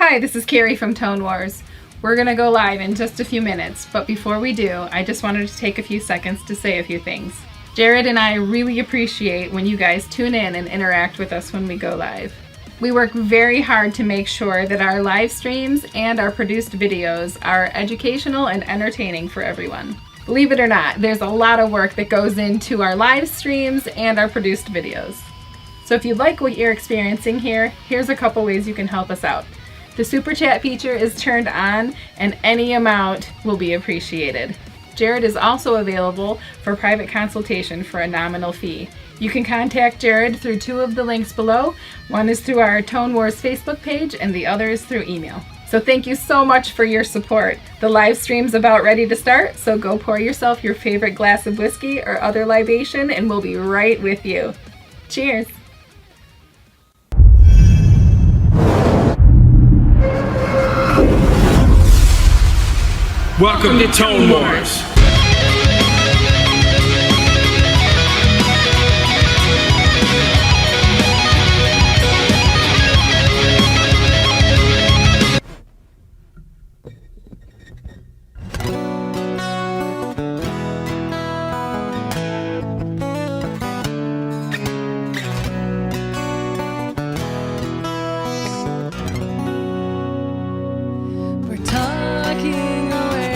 Hi, this is Kari from Tone Wars. We're going to go live in just a few minutes, but before we do, I just wanted to take a few seconds to say a few things. Jarrod and I really appreciate when you guys tune in and interact with us when we go live. We work very hard to make sure that our live streams and our produced videos are educational and entertaining for everyone. Believe it or not, there's a lot of work that goes into our live streams and our produced videos. So if you like what you're experiencing here, here's a couple ways you can help us out. The super chat feature is turned on and any amount will be appreciated. Jarrod is also available for private consultation for a nominal fee. You can contact Jarrod through two of the links below. One is through our Tone Wars Facebook page and the other is through email. So thank you so much for your support. The live stream's about ready to start, so go pour yourself your favorite glass of whiskey or other libation and we'll be right with you. Cheers! Welcome to Tone Wars. We're talking away.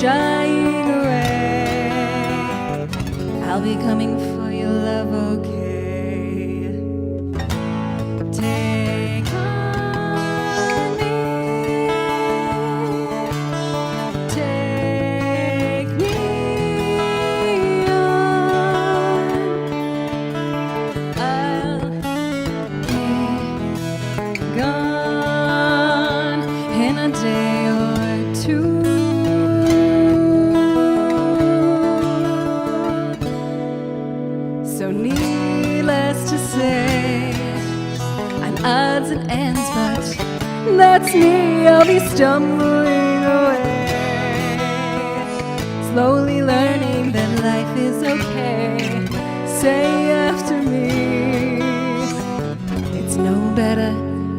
shying away. I'll be coming for your love, okay? Take on me, take me on. I'll be gone in a day or two. So needless to say, I'm odds and ends, but that's me. I'll be stumbling away, slowly learning that life is okay. Say after me, it's no better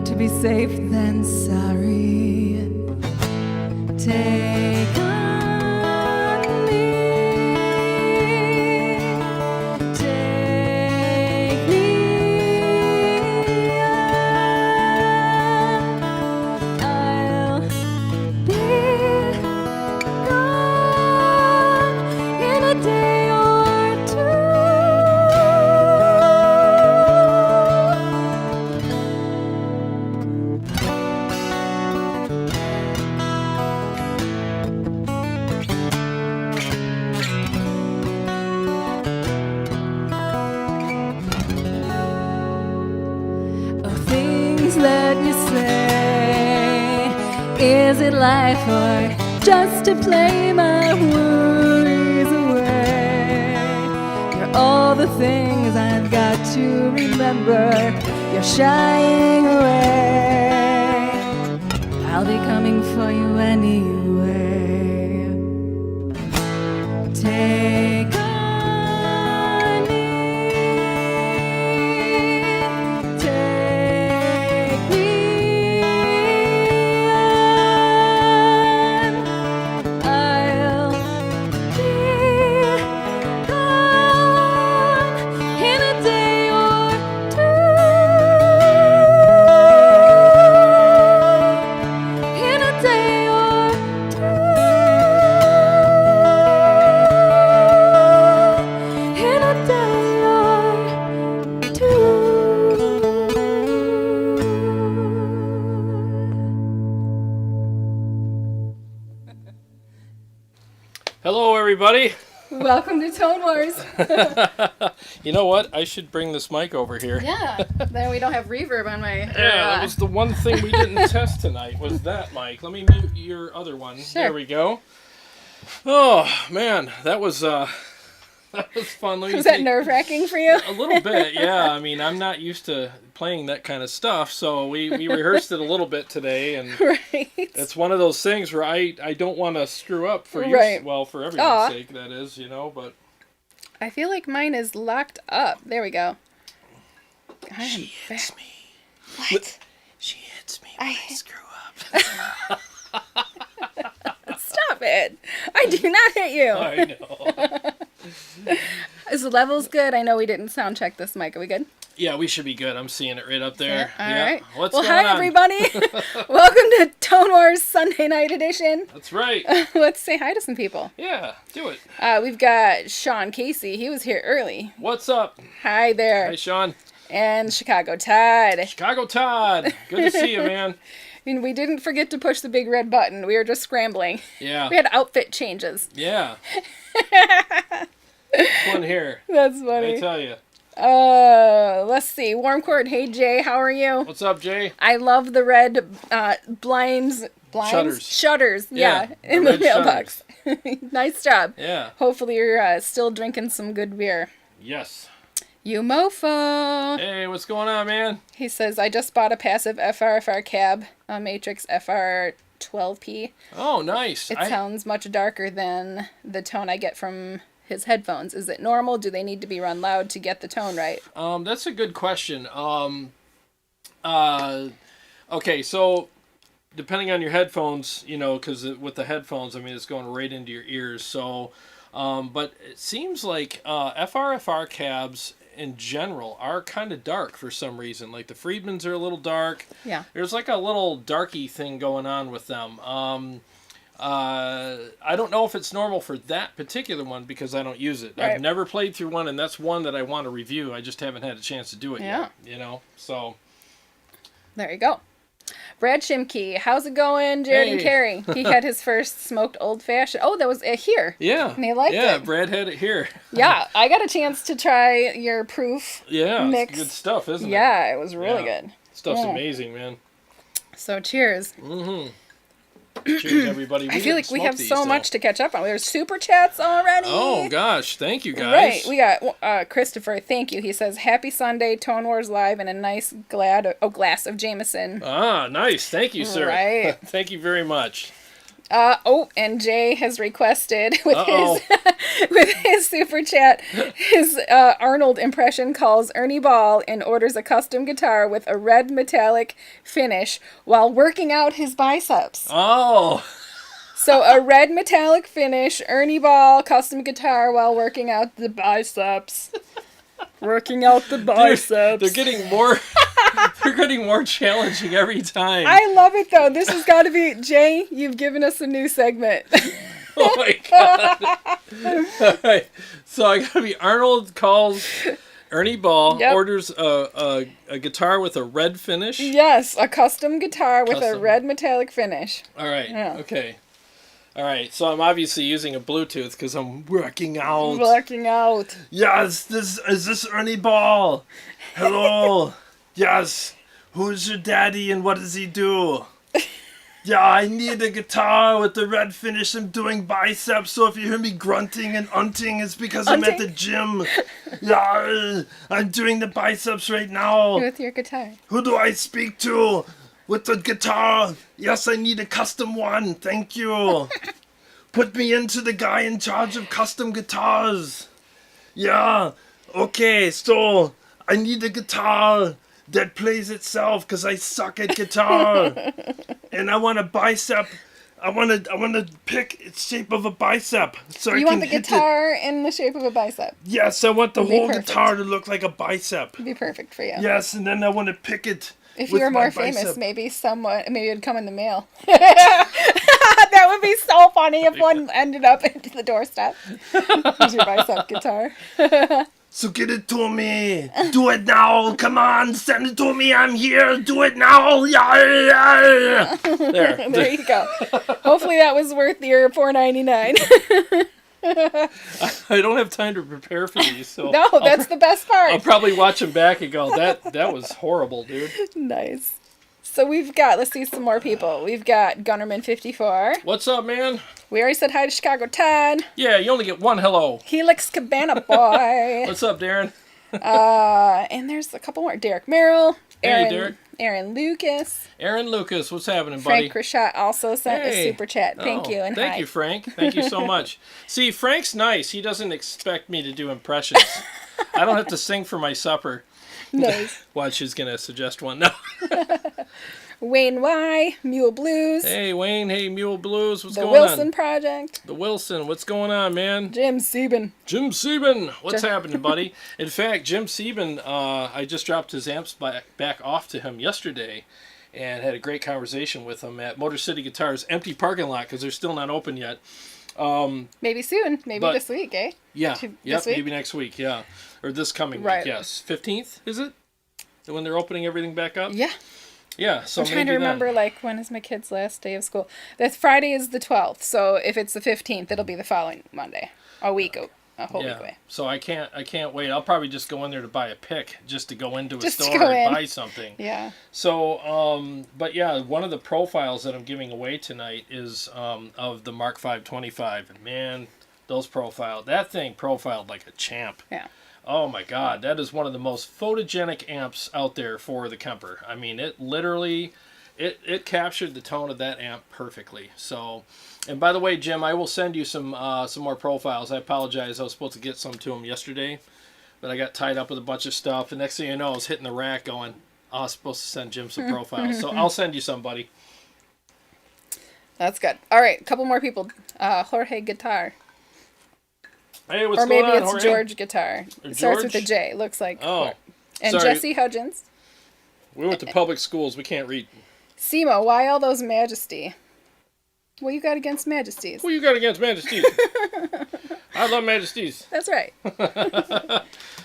to be safe than sorry. Take on me, take me on. I'll be gone in a day or two. Oh, things that you say, is it life or just to play my worries away? You're all the things I've got to remember. You're shying away. I'll be coming for you anyway. Take on me, take me on. I'll be gone in a day or two. In a day or two. In a day or two. Hello, everybody. Welcome to Tone Wars. You know what? I should bring this mic over here. Yeah, then we don't have reverb on my... Yeah, that was the one thing we didn't test tonight, was that mic. Let me mute your other one. Sure. There we go. Oh, man, that was fun. Let me Was that take- nerve-wracking for you? A little bit, yeah. I mean, I'm not used to playing that kind of stuff, so we rehearsed it a little bit today, and Right. it's one of those things where I don't want to screw up for your, Right. well, for everyone's Aw. sake, that is, you know, but... I feel like mine is locked up. There we go. I am She hits back. me. What? She hits me when I screw up. Stop it. I do not hit you. I know. Is the levels good? I know we didn't sound check this mic. Are we good? Yeah, we should be good. I'm seeing it right up there. All right. What's well, going hi, on? everybody. Welcome to Tone Wars Sunday Night Edition. That's right. Let's say hi to some people. Yeah, do it. We've got Sean Casey. He was here early. What's up? Hi there. Hi, Sean. And Chicago Todd. Chicago Todd. Good to see you, man. And we didn't forget to push the big red button. We were just scrambling. Yeah. We had outfit changes. Yeah. This one here. That's I funny. tell you. Let's see. Warm Court. Hey, Jay. How are you? What's up, Jay? I love the red blinds. Shutters. Shutters. Yeah. Yeah, In the the red mailbox. Nice job. Yeah. Hopefully you're still drinking some good beer. Yes. You mofo. Hey, what's going on, man? He says, I just bought a passive FRFR cab, a Matrix FR 12P. Oh, nice. It sounds much darker than the tone I get from his headphones. Is it normal? Do they need to be run loud to get the tone right? That's a good question. Okay, so depending on your headphones, you know, because with the headphones, I mean, it's going right into your ears. So, but it seems like FRFR cabs in general are kind of dark for some reason. Like the Friedmans are a little dark. Yeah. There's like a little darky thing going on with them. I don't know if it's normal for that particular one because I don't use it. Right. I've never played through one, and that's one that I want to review. I just haven't had a chance to do it yet. You know, so There you go. Brad Shimke, how's it going, Jarrod and Kari? He had his first smoked old fashioned. Oh, that was here. Yeah. And he liked it. Yeah, Brad had it here. Yeah, I got a chance to try your proof Yeah, mix. it's good stuff, isn't it? Yeah, it was really good. Stuff's amazing, man. So cheers. Mm-hmm. Cheers, everybody. I feel like we have so much to catch up on. There's super chats already. Oh, gosh. Thank you, guys. Right. We got Christopher. Thank you. He says, happy Sunday, Tone Wars Live, and a nice glass of Jameson. Ah, nice. Thank you, sir. Right. Thank you very much. And Jay has requested with his super chat, his Arnold impression calls Ernie Ball and orders a custom guitar with a red metallic finish while working out his biceps. Oh. So a red metallic finish, Ernie Ball custom guitar while working out the biceps. Working out the biceps. Dude, they're getting more. They're getting more challenging every time. I love it though. This has got to be Jay. You've given us a new segment. Oh my god! All right, so I gotta be. Arnold calls Ernie Ball, orders a guitar with a red finish. Yes, a custom guitar with a red metallic finish. All right. Yeah. Okay. All right, so I'm obviously using a Bluetooth because I'm working out. Working out. Yes, is this Ernie Ball? Hello. Yes. Who's your daddy and what does he do? Yeah, I need a guitar with the red finish. I'm doing biceps, so if you hear me grunting and unting, it's because I'm at the gym. Yeah, I'm doing the biceps right now. With your guitar. Who do I speak to? With the guitar. Yes, I need a custom one. Thank you. Put me into the guy in charge of custom guitars. Yeah. Okay, so I need a guitar that plays itself because I suck at guitar. And I want a bicep. I want to pick its shape of a bicep. So you want the guitar in the shape of a bicep? Yes, I want the whole guitar to look like a bicep. It'd be perfect for you. Yes, and then I want to pick it. If you were more famous, maybe it'd come in the mail. That would be so funny if one ended up into the doorstep. Here's your bicep guitar. So get it to me. Do it now. Come on, send it to me. I'm here. Do it now. Yeah. There you go. Hopefully that was worth your $4.99. I don't have time to prepare for these, so no, that's the best part. I'll probably watch them back and go, that was horrible, dude. Nice. So let's see some more people. We've got Gunnerman54. What's up, man? We already said hi to Chicago Todd. Yeah, you only get one hello. Helix Cabana Boy. What's up, Darren? And there's a couple more. Derek Merrill. Hey, Derek. Aaron Lucas. Aaron Lucas, what's happening, buddy? Frank Rashat also sent a super chat. Thank you and thank you, Frank. Thank you so much. See, Frank's nice. He doesn't expect me to do impressions. I don't have to sing for my supper. Nice. Watch, she's going to suggest one. No. Wayne Y, Mule Blues. Hey, Wayne. Hey, Mule Blues. What's going on? The Wilson Project. The Wilson. What's going on, man? Jim Sieben. Jim Sieben. What's happening, buddy? In fact, Jim Sieben, I just dropped his amps back off to him yesterday and had a great conversation with him at Motor City Guitar's empty parking lot because they're still not open yet. Maybe soon. Maybe this week, eh? Yeah. This week? Maybe next week, yeah. Or this coming right. week, yes. 15th, is it? When they're opening everything back up? Yeah. Yeah, so I'm trying to remember, when is my kid's last day of school? That Friday is the 12th, so if it's the 15th, it'll be the following Monday. A whole week away. So I can't wait. I'll probably just go in there to buy a pick just to go into a store and buy something. Yeah. So, but yeah, one of the profiles that I'm giving away tonight is of the Mark 525. And man, that thing profiled like a champ. Yeah. Oh my God, that is one of the most photogenic amps out there for the Kemper. I mean, it literally, it captured the tone of that amp perfectly. So, and by the way, Jim, I will send you some more profiles. I apologize, I was supposed to get some to him yesterday, but I got tied up with a bunch of stuff. The next thing you know, I was hitting the rack going, I was supposed to send Jim some profiles. So I'll send you some, buddy. That's good. All right, a couple more people. Jorge Guitar. Hey, what's going on, Or maybe it's Jorge? George Guitar. It starts with a J, looks like. Oh. And sorry. Jesse Hudgens. We went to public schools. We can't read. Simo, why all those majesty? What you got against Majesties? What you got against Majesties? I love Majesties. That's right.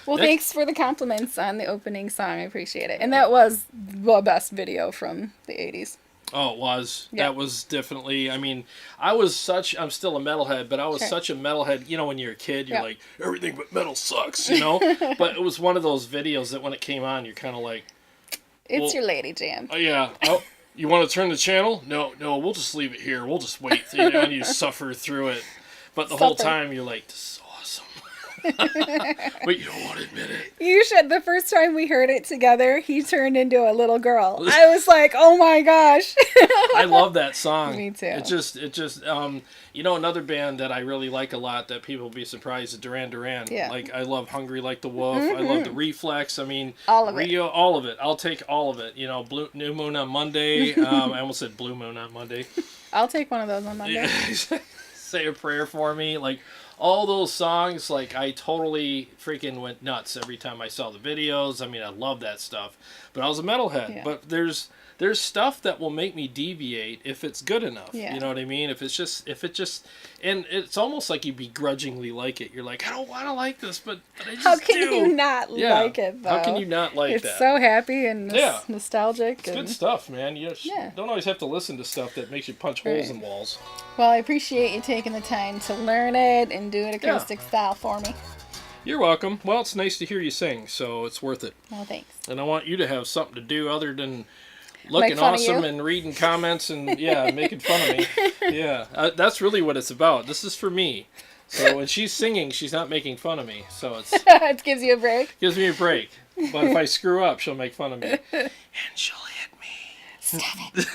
Well, thanks for the compliments on the opening song. I appreciate it. And that was the best video from the 80s. Oh, it was. Yeah. That was definitely, I mean, I'm still a metalhead, but I was Sure. such a metalhead. You know, when you're a kid, you're Yeah. like, everything but metal sucks, you know? But it was one of those videos that when it came on, you're kind of like, It's well, your lady jam. oh, yeah. Oh, you want to turn the channel? No, we'll just leave it here. We'll just wait. You know, and you suffer through it. But the whole time, you're like, this is awesome. But you don't want to admit it. You should. The first time we heard it together, he turned into a little girl. I was like, oh my gosh. I love that song. Me too. It just, you know, another band that I really like a lot that people will be surprised is Duran Duran. Yeah. Like, I love Hungry Like the Wolf. I love the Reflex. I mean, All of it. Rio, all of it. I'll take all of it. You know, New Moon on Monday. I almost said Blue Moon on Monday. I'll take one of those on Monday. Say a Prayer for Me. Like, all those songs, like, I totally freaking went nuts every time I saw the videos. I mean, I love that stuff. But I was a metalhead. Yeah. But there's stuff that will make me deviate if it's good enough. Yeah. You know what I mean? If it just, and it's almost like you begrudgingly like it. You're like, I don't want to like this, but I just How can do. you not Yeah. like it, though? How can you not like it's that? so happy and Yeah. nostalgic. It's And... good stuff, man. You just Yeah. don't always have to listen to stuff that makes you punch holes Right. in walls. Well, I appreciate you taking the time to learn it and do it acoustic style for me. You're welcome. Well, it's nice to hear you sing, so it's worth it. Well, thanks. And I want you to have something to do other than looking fun of awesome you? and reading comments and, yeah, making fun of me. Yeah, that's really what it's about. This is for me. So when she's singing, she's not making fun of me. So It gives you a break. gives me a break. But if I screw up, she'll make fun of me. And she'll hit me. Stop it.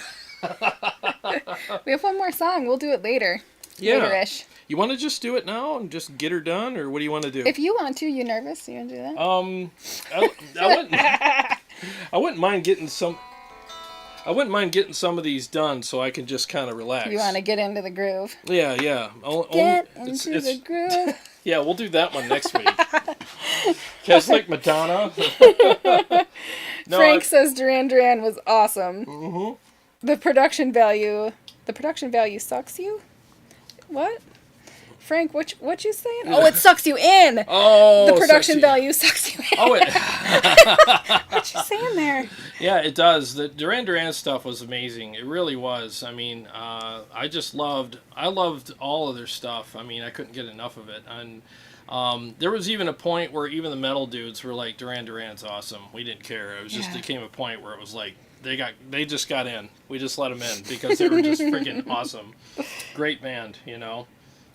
We have one more song. We'll do it later. Yeah. Later-ish. You want to just do it now and just get her done, or what do you want to do? If you want to, you nervous? You want to do that? I wouldn't mind getting some. I wouldn't mind getting some of these done so I can just kind of relax. You want to get into the groove? Yeah. Get into the groove. Yeah, we'll do that one next week. Just like Madonna. No, Frank says Duran Duran was awesome. Mm-hmm. The production value sucks you? What? Frank, what you saying? Oh, it sucks you in. Oh, The production sexy. value sucks you in. Oh, What you saying there? yeah, it does. The Duran Duran stuff was amazing. It really was. I mean, I loved all of their stuff. I mean, I couldn't get enough of it. And there was even a point where even the metal dudes were like, Duran Duran's awesome. We didn't care. It was just, Yeah. there came a point where it was like, they just got in. We just let them in because they were just freaking awesome. Great band, you know.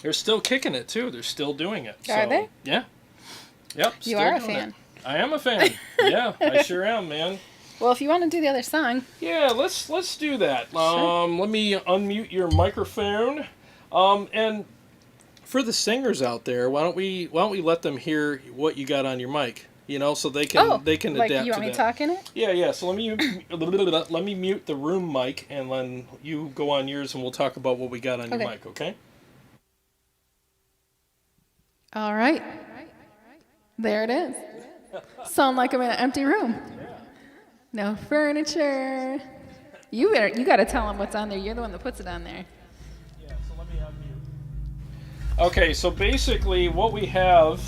They're still kicking it too. They're still doing it. Are they? Yeah. Yep. You still are a doing fan. it. I am a fan. Yeah, I sure am, man. Well, if you want to do the other song. Yeah, let's do that. Let me unmute your microphone. And for the singers out there, why don't we let them hear what you got on your mic? You know, so they can Like adapt you want to me that. to talk in it? Yeah. So let me mute the room mic, and then you go on yours, and we'll talk about what we got on your Okay. mic. Okay? All right. There it is. Sound like I'm in an empty room. No furniture. You got to tell them what's on there. You're the one that puts it on there. Yeah. So let me unmute. Okay. So basically, what we have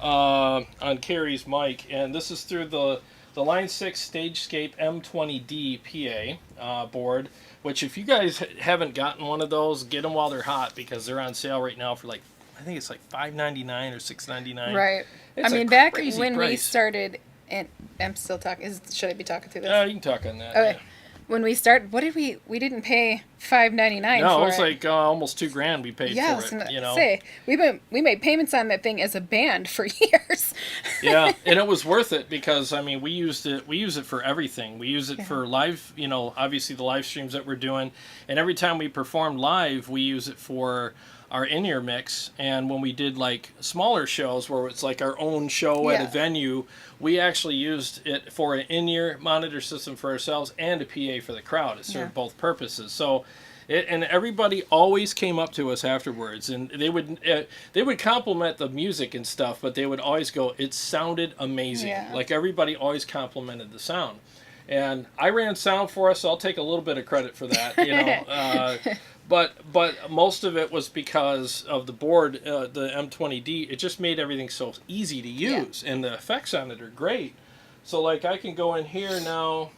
on Kari's mic, and this is through the Line 6 StageScape M20D PA board, which if you guys haven't gotten one of those, get them while they're hot because they're on sale right now for like, I think it's like $5.99 or $6.99. Right. It's I mean, a back crazy when we price. started, and I'm still talking. Should I be talking through this? You can talk on that. Okay. When we started, what did we didn't pay $5.99 No, for it was it. like almost $2,000 we paid Yeah, I for was it. gonna You know. say we made payments on that thing as a band for years. Yeah, and it was worth it because I mean we use it for everything. We use it for live, you know, obviously the live streams that we're doing, and every time we perform live, we use it for our in-ear mix. And when we did like smaller shows where it's like our own show at Yeah. a venue, we actually used it for an in-ear monitor system for ourselves and a PA for the crowd. It served both purposes. So and everybody always came up to us afterwards, and they would compliment the music and stuff, but they would always go, "It sounded amazing." Yeah. Like everybody always complimented the sound, And I ran sound for us, so I'll take a little bit of credit for that, you know. But most of it was because of the board, the M20D. It just made everything so easy to use, and the effects on it are great. So like I can go in here now,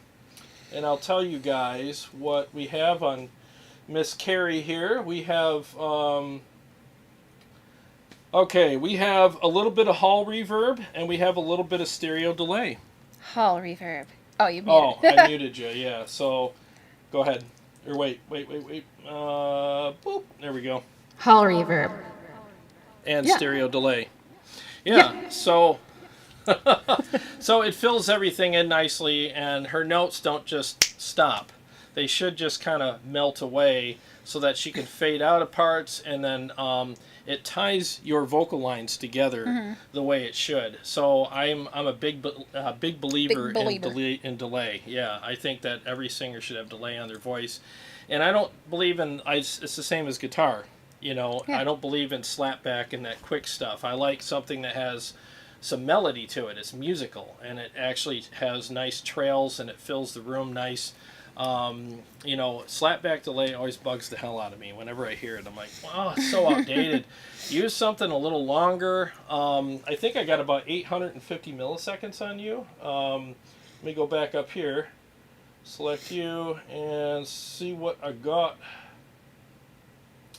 and I'll tell you guys what we have on Miss Kari here. We have okay, we have a little bit of hall reverb, and we have a little bit of stereo delay. Hall reverb. Oh, you muted. Oh, I muted you. Yeah. So go ahead. Or wait. Boop. There we go. Hall reverb. And stereo delay. Yeah. So so it fills everything in nicely, and her notes don't just stop. They should just kind of melt away so that she can fade out of parts, and then it ties your vocal lines together the way it should. So I'm a big believer in delay. Yeah, I think that every singer should have delay on their voice, and I don't believe in it's the same as guitar. You know, I don't believe in slapback and that quick stuff. I like something that has some melody to it. It's musical, and it actually has nice trails, and it fills the room nice. You know, slapback delay always bugs the hell out of me. Whenever I hear it, I'm like, wow, it's so outdated. Use something a little longer. I think I got about 850 milliseconds on you. Let me go back up here, select you, and see what I got.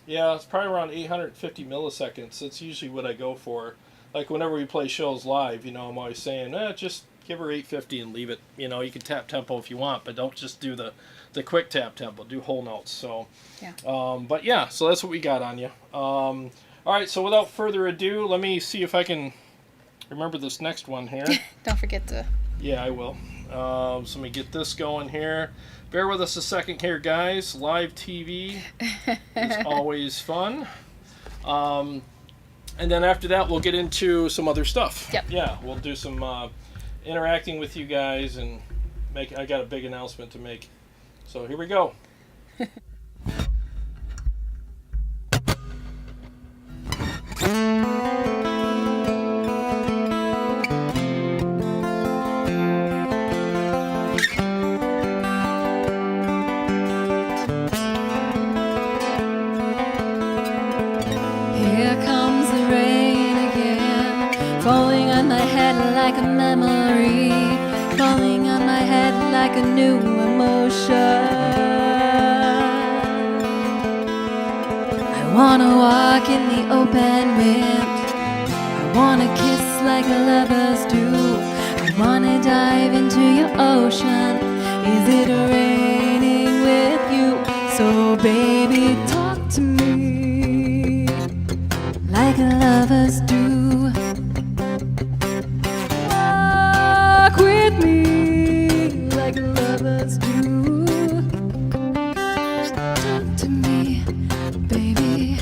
Yeah, it's probably around 850 milliseconds. That's usually what I go for. Like whenever we play shows live, you know, I'm always saying, just give her 850 and leave it. You know, you can tap tempo if you want, but don't just do the quick tap tempo. Do whole notes. So, but yeah, so that's what we got on you. All right, so without further ado, let me see if I can remember this next one here. Don't forget to. Yeah, I will. So let me get this going here. Bear with us a second here, guys. Live TV is always fun. And then after that, we'll get into some other stuff. Yep. Yeah, we'll do some interacting with you guys, and I got a big announcement to make. So here we go. Here comes the rain again, falling on my head like a memory, falling on my head like a new emotion. I wanna walk in the open wind, I wanna kiss like lovers do, I wanna dive into your ocean. Is it raining with you? So baby, talk to me like lovers do. Walk with me like lovers do. Talk to me, baby,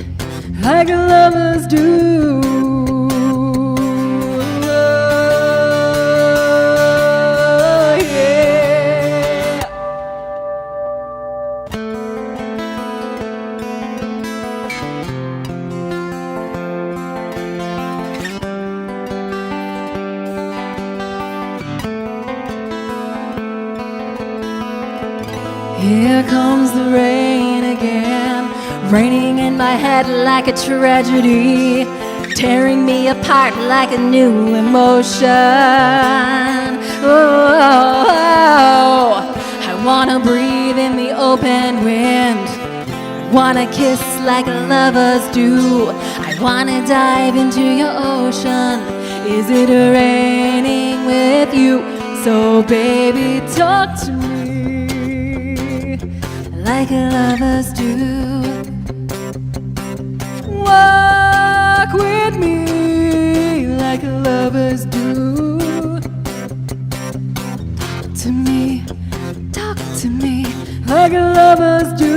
like lovers do. Oh, yeah. Here comes the rain again, raining in my head like a tragedy, tearing me apart like a new emotion. Oh, I wanna breathe in the open wind, I wanna kiss like lovers do, I wanna dive into your ocean. Is it raining with you? So baby, talk to me like lovers do. Walk with me like lovers do. Talk to me like lovers do.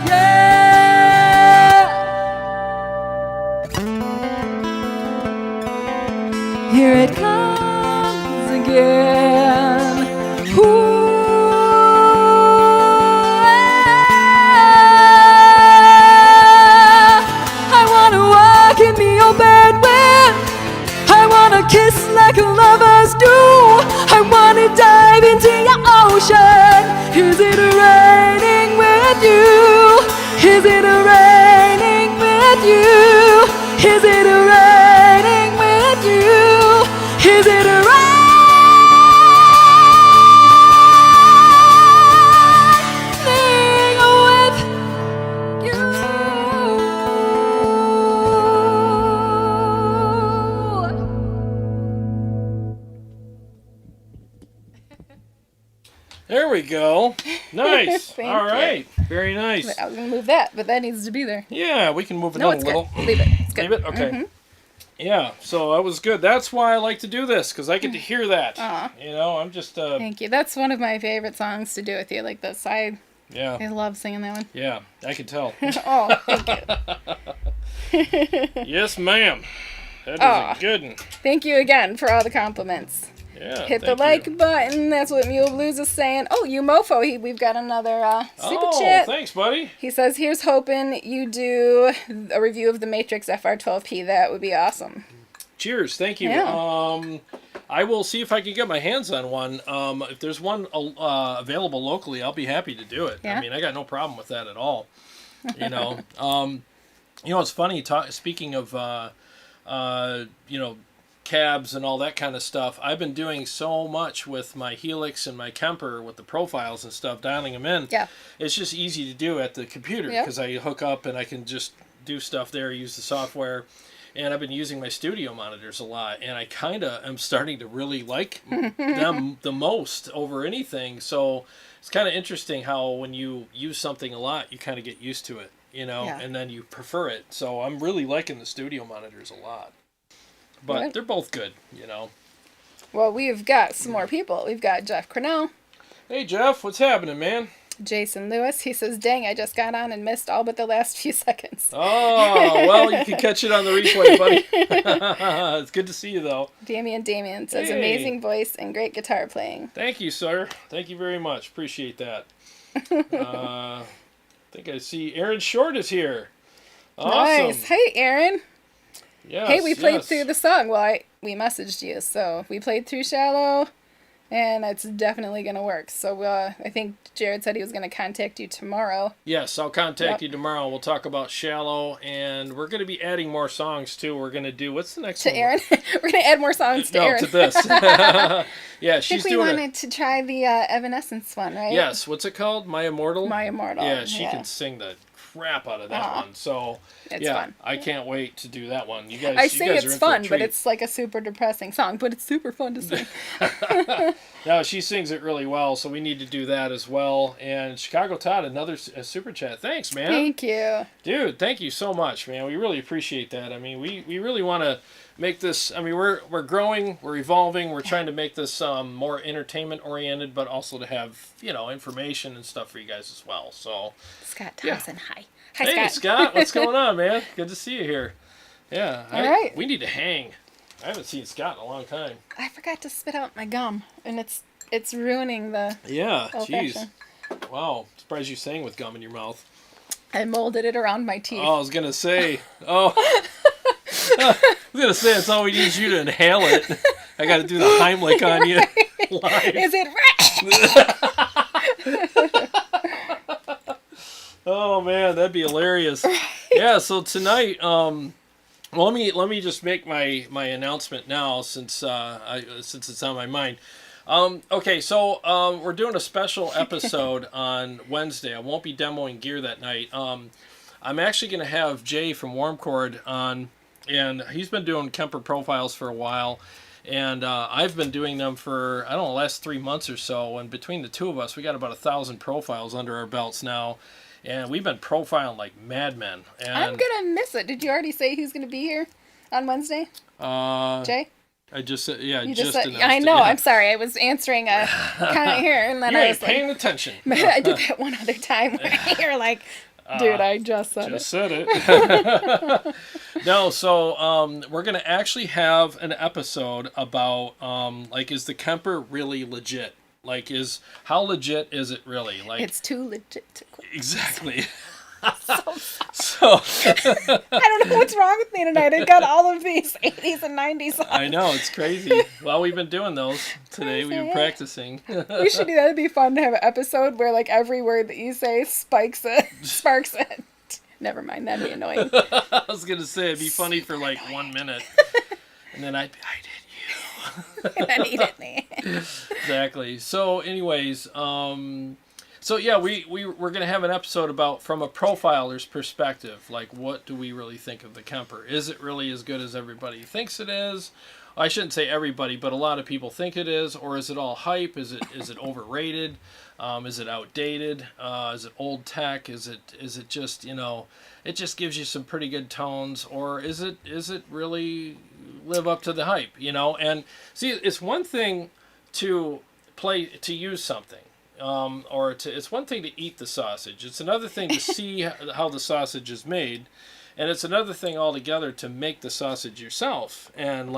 Yeah. Here it comes again. Ooh, we go. Nice. Thank All you. right. Very nice. I was going to move that, but that needs to be there. Yeah, we can move it No, down it's a little. good. Leave it. It's good. Leave it? Okay. Yeah, so that was good. That's why I like to do this, because I get to hear that. Aw. You know, I'm just... Thank you. That's one of my favorite songs to do with you, like this. I yeah, love singing that one. yeah, I can tell. Oh, thank you. Yes, ma'am. That is Aw. a good one. Thank you again for all the compliments. Yeah, Hit the thank like you. button. That's what Mule Blues is saying. Oh, you mofo. We've got another super Oh, chat. thanks, buddy. He says, here's hoping you do a review of the Matrix FR12P. That would be awesome. Cheers, thank you. Yeah. I will see if I can get my hands on one. If there's one available locally, I'll be happy to do it. Yeah? I mean, I got no problem with that at all. You know, it's funny. Speaking of, cabs and all that kind of stuff. I've been doing so much with my Helix and my Kemper with the profiles and stuff, dialing them in. Yeah. It's just easy to do at the computer Yeah. because I hook up and I can just do stuff there, use the software. And I've been using my studio monitors a lot, and I kind of am starting to really like them the most over anything. So it's kind of interesting how when you use something a lot, you kind of get used to it, Yeah. and then you prefer it. So I'm really liking the studio monitors a lot. But Good. they're both good, Well, we've got some more people. We've got Jeff Cornell, Hey, Jeff, what's happening, man? Jason Lewis. He says, dang, I just got on and missed all but the last few seconds. Oh, well, you can catch it on the replay, buddy. It's good to see you, though. Damien says, Hey. amazing voice and great guitar playing. Thank you, sir. Thank you very much. Appreciate that. I think I see Aaron Short is here. Awesome. Nice. Hey, Aaron. Yes, Hey, we played yes. through the song. Well, we messaged you, so we played through Shallow, and it's definitely going to work. So I think Jarrod said he was going to contact you tomorrow. Yes, I'll contact Yep. you tomorrow. We'll talk about Shallow, and we're going to be adding more songs, too. We're going to do, what's the next To one? Aaron? We're going to add more songs to No, Aaron. to this. Yeah, I she's think we doing wanted to try the Evanescence one, right? Yes, what's it called? My Immortal? My Immortal. Yeah, she can sing the crap out of that Aw. one. So, It's yeah, fun. I can't wait to do that one. You guys, I you say guys are it's in for a fun, but treat. it's like a super depressing song, but it's super fun to sing. No, she sings it really well, so we need to do that as well. And Chicago Todd, another super chat. Thanks, man. Thank you. Dude, thank you so much, man. We really appreciate that. I mean, we really want to make this, I mean, we're growing, we're evolving, we're trying to make this more entertainment oriented, but also to have, information and stuff for you guys as well. So, Scott Yeah. Thompson, hi. Hi, hey, Scott. Scott, what's going on, man? Good to see you here. Yeah, All right. we need to hang. I haven't seen Scott in a long time. I forgot to spit out my gum, and it's ruining the Yeah, old jeez. fashioned. Wow, surprised you sang with gum in your mouth. I molded it around my teeth. Oh, I was gonna say. Oh, I was gonna say it's always needs you to inhale it. I got to do the Heimlich on you live. Is it right? Oh man, that'd be hilarious. Yeah. So tonight, well, let me just make my announcement now since it's on my mind. Okay, so we're doing a special episode on Wednesday. I won't be demoing gear that night. I'm actually going to have Jay from Warmcord on, and he's been doing Kemper profiles for a while, and I've been doing them for, I don't know, the last 3 months or so, and between the two of us, we got about 1,000 profiles under our belts now, and we've been profiling like madmen. And, I'm gonna miss it. Did you already say who's gonna be here on Wednesday? Jay? I just said, yeah, You just said, announced I it, know. yeah. I'm sorry. I was answering a comment here, and then You I ain't was like, paying attention. I did that one other time where you're like, dude, I just said Just it. said it. No, so we're gonna actually have an episode about is the Kemper really legit? Like, how legit is it really? Like, It's too legit to quit. exactly. So I don't know what's wrong with me tonight. I got all of these 80s and 90s songs. I know, it's crazy. Well, we've been doing those today. We've been practicing. We should do that. It'd be fun to have an episode where like every word that you say sparks it. Never mind, that'd be annoying. I was gonna say it'd be funny for like 1 minute, and then I did you. And then eat it. Exactly. So, anyways, so yeah, we're gonna have an episode about from a profiler's perspective, like what do we really think of the Kemper? Is it really as good as everybody thinks it is? I shouldn't say everybody, but a lot of people think it is, or is it all hype? Is it overrated? Is it outdated? Is it old tech? Is it just, it just gives you some pretty good tones, or is it really live up to the hype? And see, it's one thing to use something, it's one thing to eat the sausage. It's another thing to see how the sausage is made, and it's another thing altogether to make the sausage yourself and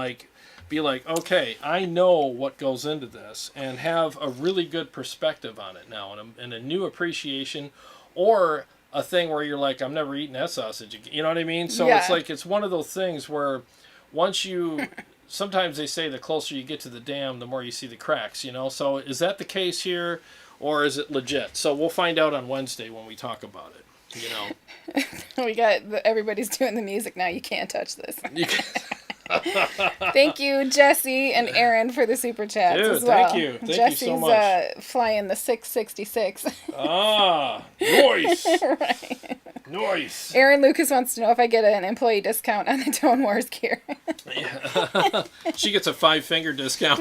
be like, okay, I know what goes into this, and have a really good perspective on it now, and a new appreciation, or a thing where you're like, I'm never eating that sausage again. You know what I mean? So Yeah. it's one of those things where once you, sometimes they say the closer you get to the dam, the more you see the cracks. So is that the case here, or is it legit? So we'll find out on Wednesday when we talk about it. We got everybody's doing the music now. You can't touch this. You can, Thank you, Jesse and Aaron, for the super chats dude, as well. thank you so Jesse's much. flying the 666. Nice. Right. Nice. Aaron Lucas wants to know if I get an employee discount on the Tone Wars gear. Yeah. She gets a 5-finger discount.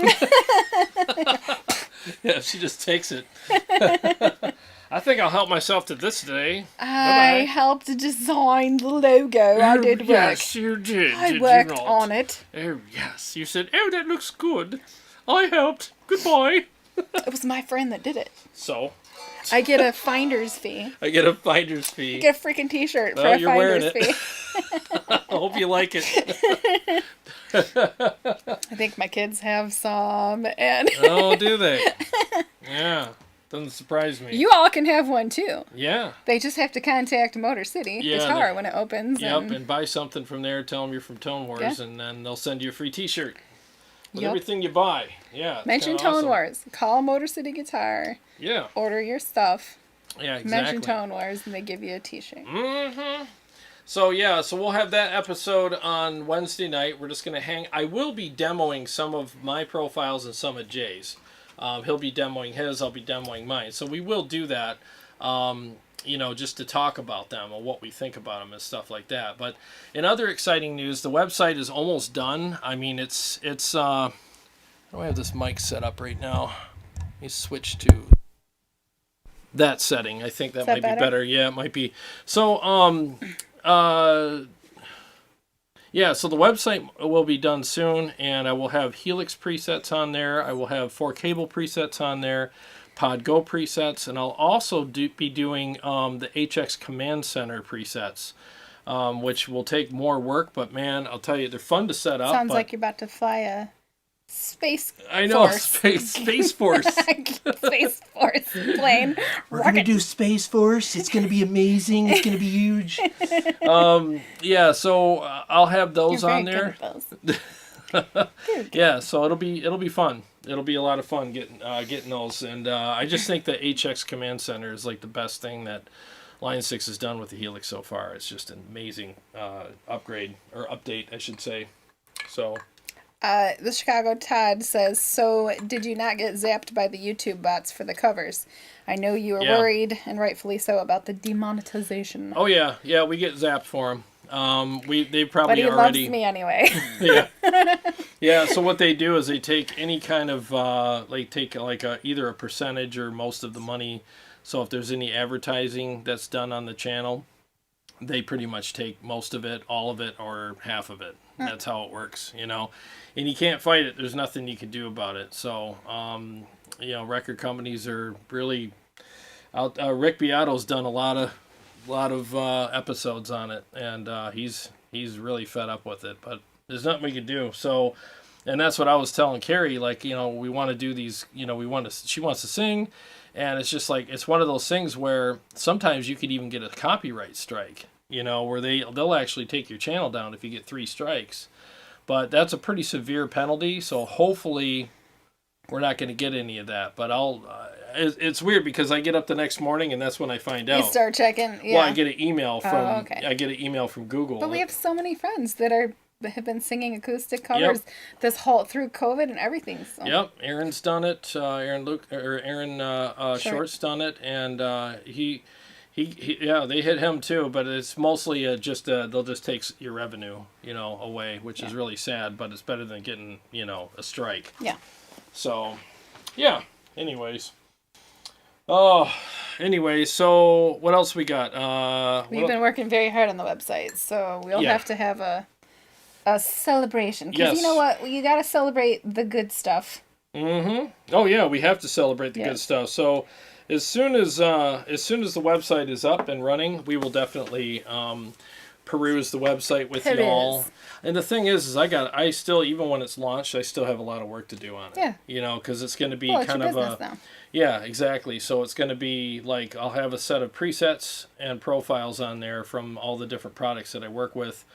Yeah, she just takes it. I think I'll help myself to this today. I helped design the logo. I did work. Yes, you did. I did worked you not? on it. Oh, yes. You said, oh, that looks good. I helped. Goodbye. It was my friend that did it. So, I get a finder's fee. I get a finder's fee. Get a freaking t-shirt for Well, a you're wearing finder's it. fee. I hope you like it. I think my kids have some, and Oh, do they? Yeah. Doesn't surprise me. you all can have one too. Yeah. They just have to contact Motor City Yeah, Guitar when it opens. Yep, and and buy something from there. Tell them you're from Tone Wars, Yeah. and then they'll send you a free T-shirt with Yep. everything you buy. Yeah. it's mention kinda Tone awesome. Wars. Call Motor City Guitar. Yeah. Order your stuff. Yeah. Exactly. Mention Tone Wars, and they give you a T-shirt. Mm-hmm. So we'll have that episode on Wednesday night. We're just gonna hang. I will be demoing some of my profiles and some of Jay's. He'll be demoing his. I'll be demoing mine. So we will do that. Just to talk about them or what we think about them and stuff like that. But in other exciting news, the website is almost done. I mean, it's. I don't have this mic set up right now. Let me switch to that setting. I think that might be better. Yeah, it might be. So, so the website will be done soon, and I will have Helix presets on there. I will have 4 cable presets on there, Pod Go presets, and I'll also be doing the HX Command Center presets, which will take more work, but man, I'll tell you, they're fun to set up. Sounds like you're about to fly a space I know, force. Space Force. Space Force plane. We're going to do Space Force. It's going to be amazing. It's going to be huge. So I'll have those You're on very there. good at those. Yeah, so it'll be fun. It'll be a lot of fun getting those, and I just think the HX Command Center is like the best thing that Line 6 has done with the Helix so far. It's just an amazing upgrade or update, I should say. So. The Chicago Todd says, so did you not get zapped by the YouTube bots for the covers? I know you were worried, and rightfully so, about the demonetization. Oh yeah, we get zapped for them. They probably But he already loves me anyway. Yeah. So what they do is they take any kind of either a percentage or most of the money. So if there's any advertising that's done on the channel, they pretty much take most of it, all of it, or half of it. That's how it works, And you can't fight it. There's nothing you can do about it. So, record companies are really out. Rick Beato's done a lot of episodes on it, and he's really fed up with it. But there's nothing we can do. So, and that's what I was telling Kari. We want to do these. She wants to sing, and it's just it's one of those things where sometimes you could even get a copyright strike. Where they'll actually take your channel down if you get 3 strikes. But that's a pretty severe penalty, so hopefully we're not going to get any of that. But it's weird because I get up the next morning and that's when I find out. You start checking, yeah. Well, I get an email from I get an email from Google. But we have so many friends that have been singing acoustic covers through COVID and everything. So. Yep, Aaron's done it. Aaron Short's done it, and they hit him too, but it's mostly they'll just take your revenue, away, which is really sad, but it's better than getting, a strike. Yeah. So, yeah. Anyways, Oh, anyway, so what else we got? We've been working very hard on the website, so we'll Yeah. have to have a celebration. Because Yes. you know what? You got to celebrate the good stuff. Mm-hmm. Oh yeah, we have to celebrate the Yeah. good stuff. So as soon as the website is up and running, we will definitely peruse the website with Peruse. y'all. And the thing is I still, even when it's launched, I still have a lot of work to do on it. Yeah. You know, because it's going to be Well, it's kind your of business a now. yeah, exactly. So it's going to be like I'll have a set of presets and profiles on there from all the different products that I work with.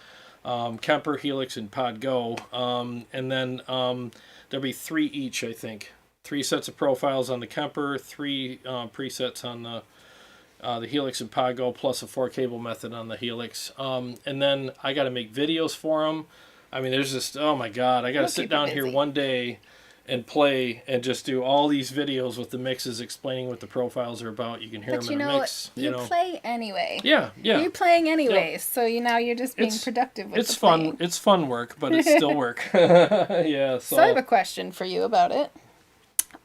Kemper, Helix, and Pod Go. And then there'll be 3 each, I think. 3 sets of profiles on the Kemper, 3 presets on the Helix and Pod Go, plus a 4-cable method on the Helix. And then I got to make videos for them. I mean, there's just, oh my God, I got to We'll sit keep you down here busy. one day and play and just do all these videos with the mixes explaining what the profiles are about. You can hear But them you in a know, mix. you play anyway. Yeah, yeah. You're playing anyway, so now you're just being It's- productive with It's the fun. playing. It's fun work, but it's still work. Yeah. So I have a question for you about it.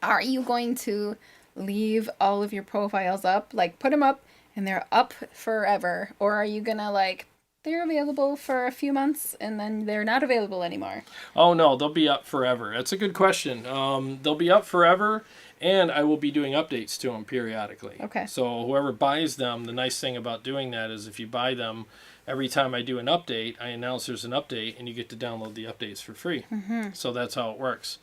Are you going to leave all of your profiles up, like put them up and they're up forever, or are you gonna like they're available for a few months and then they're not available anymore? Oh no, they'll be up forever. That's a good question. They'll be up forever, and I will be doing updates to them periodically. Okay. So whoever buys them, the nice thing about doing that is if you buy them, every time I do an update, I announce there's an update, and you get to download the updates for free. Mm-hmm. So that's how it works.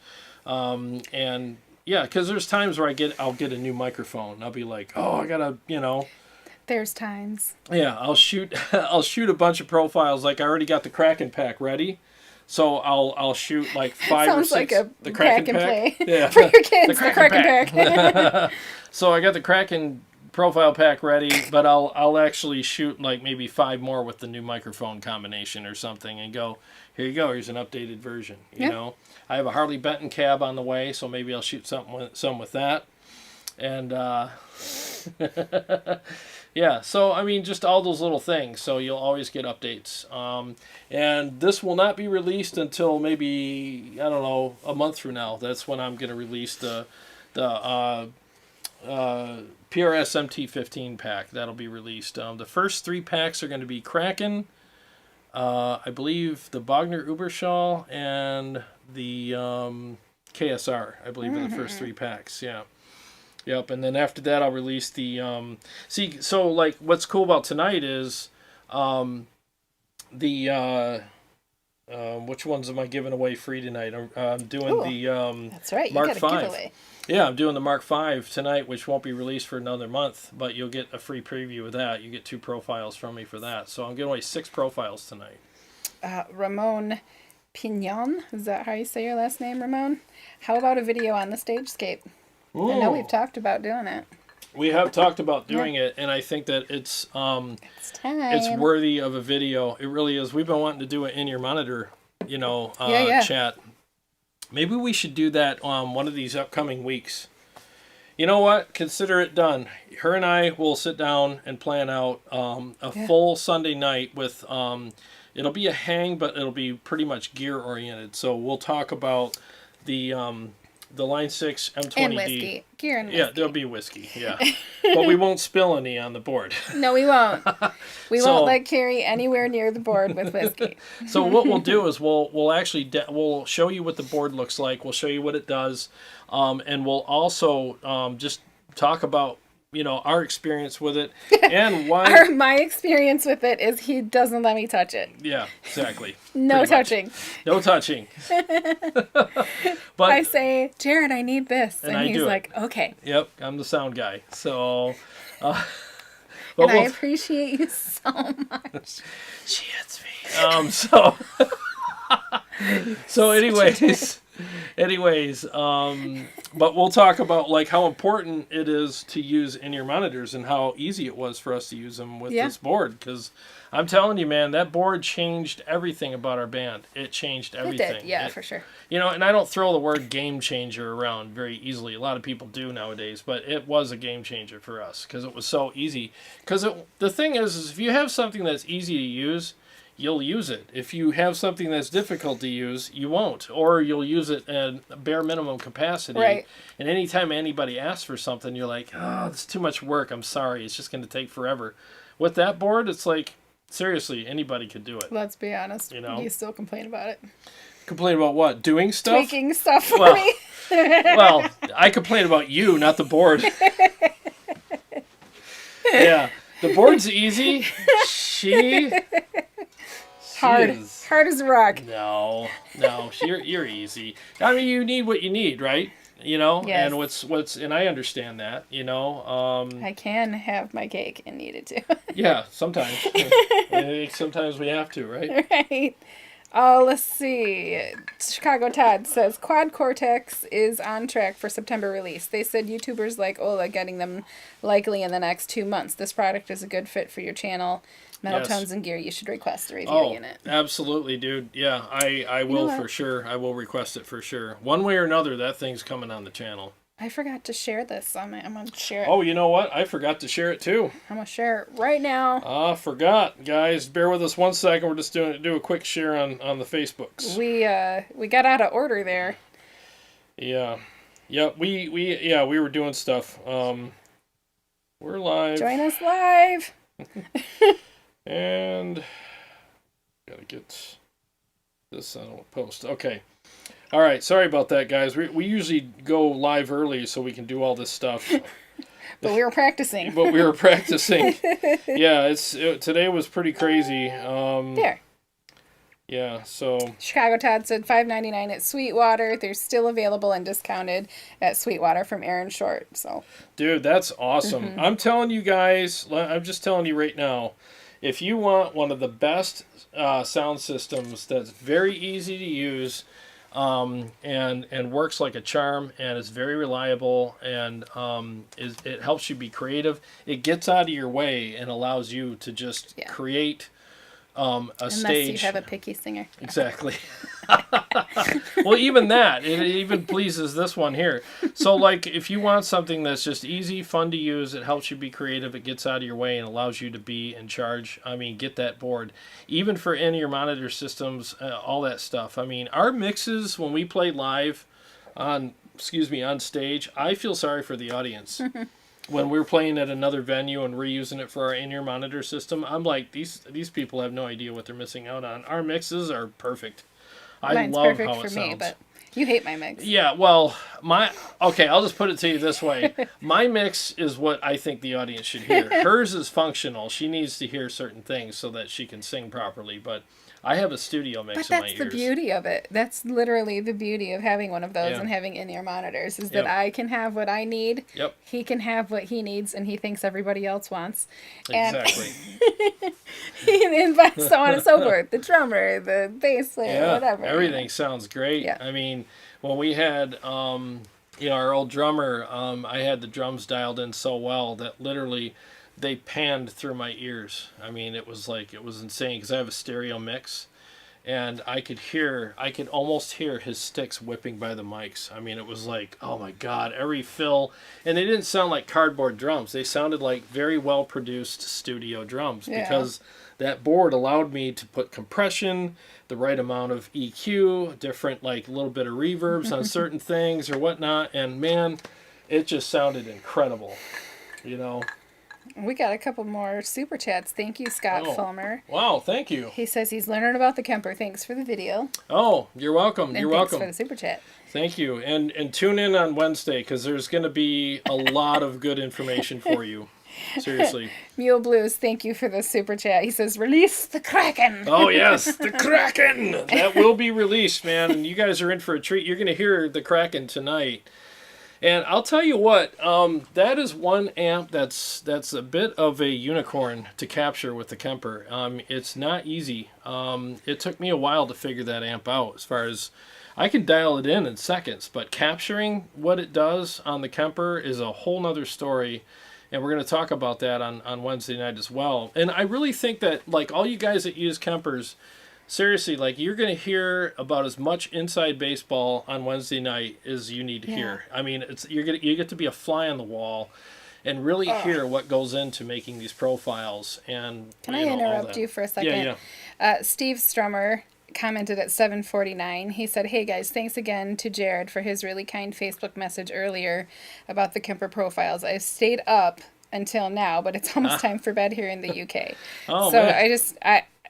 And yeah, because there's times where I'll get a new microphone. I'll be like, oh, I gotta, There's times. yeah, I'll shoot a bunch of profiles. Like I already got the Kraken pack ready, so I'll shoot like 5 or 6. Sounds like a the Kraken Kraken pack. play. Yeah, For your kids, the Kraken pack. So I got the Kraken profile pack ready, but I'll actually shoot like maybe 5 more with the new microphone combination or something, and go, here you go. Here's an updated version. You know, I have a Harley Benton cab on the way, so maybe I'll shoot some with that, and. Yeah, so I mean, just all those little things. So you'll always get updates. And this will not be released until maybe, I don't know, a month from now. That's when I'm going to release the PRS MT15 pack. That'll be released. The first 3 packs are going to be Kraken, I believe the Bogner Uberschall, and the KSR, I believe, are the first 3 packs. Yeah. Yep, and then after that I'll release the so like what's cool about tonight is which ones am I giving away free tonight? I'm doing the That's right. Mark you got a V. giveaway. Yeah, I'm doing the Mark V tonight, which won't be released for another month, but you'll get a free preview of that. You get 2 profiles from me for that. So I'm giving away 6 profiles tonight. Ramon Pignon, is that how you say your last name, Ramon? How about a video on the Stagescape? Ooh. I know we've talked about doing it. We have talked about doing it, and I think that it's It's time. it's worthy of a video. It really is. We've been wanting to do it in your monitor, Yeah. chat. Maybe we should do that on one of these upcoming weeks. You know what? Consider it done. Her and I will sit down and plan out a full Sunday night with. It'll be a hang, but it'll be pretty much gear oriented. So we'll talk about the Line 6 M20D. And whiskey. Gear and whiskey. Yeah, there'll be whiskey. Yeah, but we won't spill any on the board. No, we won't. We So- won't let Kari anywhere near the board with whiskey. So what we'll do is we'll actually we'll show you what the board looks like. We'll show you what it does, and we'll also just talk about our experience with it and why. My experience with it is he doesn't let me touch it. Yeah, exactly. No Pretty much. touching. No touching. But I say, Jarrod, I need this. And And I he's do it. like, okay. yep, I'm the sound guy. So. But And I we'll- appreciate you so much. She hits me. So anyways, but we'll talk about like how important it is to use in-ear monitors and how easy it was for us to use them with this board. Because I'm telling you, man, that board changed everything about our band. It changed everything. It did, yeah, for sure. And I don't throw the word game changer around very easily. A lot of people do nowadays, but it was a game changer for us because it was so easy. Because the thing is if you have something that's easy to use, you'll use it. If you have something that's difficult to use, you won't, or you'll use it at bare minimum capacity. Right. And anytime anybody asks for something, you're like, oh, it's too much work. I'm sorry. It's just going to take forever. With that board, it's like, seriously, anybody could do it. Let's be honest. You know? You still complain about it. Complain about what? Doing stuff? Tweaking stuff for me. Well, I complain about you, not the board. Yeah. The board's easy. She Hard. is- Hard as a rock. No, you're easy. I mean, you need what you need, right? You know, Yes. and and I understand that. You know, I can have my cake and eat it too. yeah. Sometimes, sometimes we have to, right? Right. Let's see. Chicago Todd says Quad Cortex is on track for September release. They said YouTubers like Ola getting them likely in the next 2 months. This product is a good fit for your channel. Metal Yes. Tones and Gear. You should request a review Oh, unit. absolutely, dude. Yeah, I will what? for sure. I will request it for sure. One way or another, that thing's coming on the channel. I forgot to share this. I'm gonna share it. Oh, you know what? I forgot to share it too. I'm gonna share it right now. Forgot, guys. Bear with us 1 second. We're just do a quick share on the Facebooks. We got out of order there. Yeah, we were doing stuff. We're live. Join us live. And gotta get this on post. Okay. All right. Sorry about that, guys. We usually go live early so we can do all this stuff. But we were practicing. But we were practicing. Yeah, today was pretty crazy. There. Yeah. So Chicago Todd said $5.99 at Sweetwater. They're still available and discounted at Sweetwater from Aaron Short. So, dude, that's awesome. I'm telling you guys. I'm just telling you right now. If you want one of the best sound systems that's very easy to use, and works like a charm, and is very reliable, and it helps you be creative. It gets out of your way and allows you to just create a stage. unless you have a picky singer. Exactly. Well, even that, it even pleases this one here. So, like, if you want something that's just easy, fun to use, it helps you be creative, it gets out of your way and allows you to be in charge. I mean, get that board. Even for in-ear monitor systems, all that stuff. I mean, our mixes, when we play live on stage, I feel sorry for the audience. When we're playing at another venue and we're using it for our in-ear monitor system, I'm like, these people have no idea what they're missing out on. Our mixes are perfect. Mine's love perfect how it for sounds. me, but you hate my mix. Yeah, well, I'll just put it to you this way. My mix is what I think the audience should hear. Hers is functional. She needs to hear certain things so that she can sing properly, but I have a studio mix But in my ears. that's the beauty of it. That's literally the beauty of having one of those Yeah. and having in-ear monitors is that Yep. I can have what I need. Yep. He can have what he needs and he thinks everybody else wants. Exactly. And so on and so forth. The drummer, the bass player, Yeah, whatever. everything sounds great. Yeah. I mean, when we had our old drummer, I had the drums dialed in so well that literally they panned through my ears. I mean, it was insane because I have a stereo mix, and I could almost hear his sticks whipping by the mics. I mean, it was like, oh my God, every fill, and they didn't sound like cardboard drums. They sounded like very well produced studio drums because that board allowed me to put compression, the right amount of EQ, different, like, little bit of reverbs on certain things or whatnot, and man, it just sounded incredible, you know. We got a couple more super chats. Thank you, Scott Fulmer. Wow, thank you. He says he's learning about the Kemper. Thanks for the video. Oh, you're welcome. And You're thanks welcome. for the super chat. Thank you. And tune in on Wednesday because there's going to be a lot of good information for you. Seriously. Mule Blues, thank you for the super chat. He says, release the Kraken. Oh, yes, the Kraken. That will be released, man. And you guys are in for a treat. You're going to hear the Kraken tonight. And I'll tell you what, that is one amp that's a bit of a unicorn to capture with the Kemper. It's not easy. It took me a while to figure that amp out as far as I can dial it in seconds, but capturing what it does on the Kemper is a whole nother story. And we're going to talk about that on Wednesday night as well. And I really think that, like, all you guys that use Kempers, seriously, like, you're going to hear about as much inside baseball on Wednesday night as you need to hear. I mean, you get to be a fly on the wall. and really hear what goes into making these profiles. And can I interrupt you for a second? Yeah. Steve Strummer commented at 7:49. He said, "Hey guys, thanks again to Jarrod for his really kind Facebook message earlier about the Kemper profiles. I've stayed up until now, but it's almost time for bed here in the UK." Oh, so man.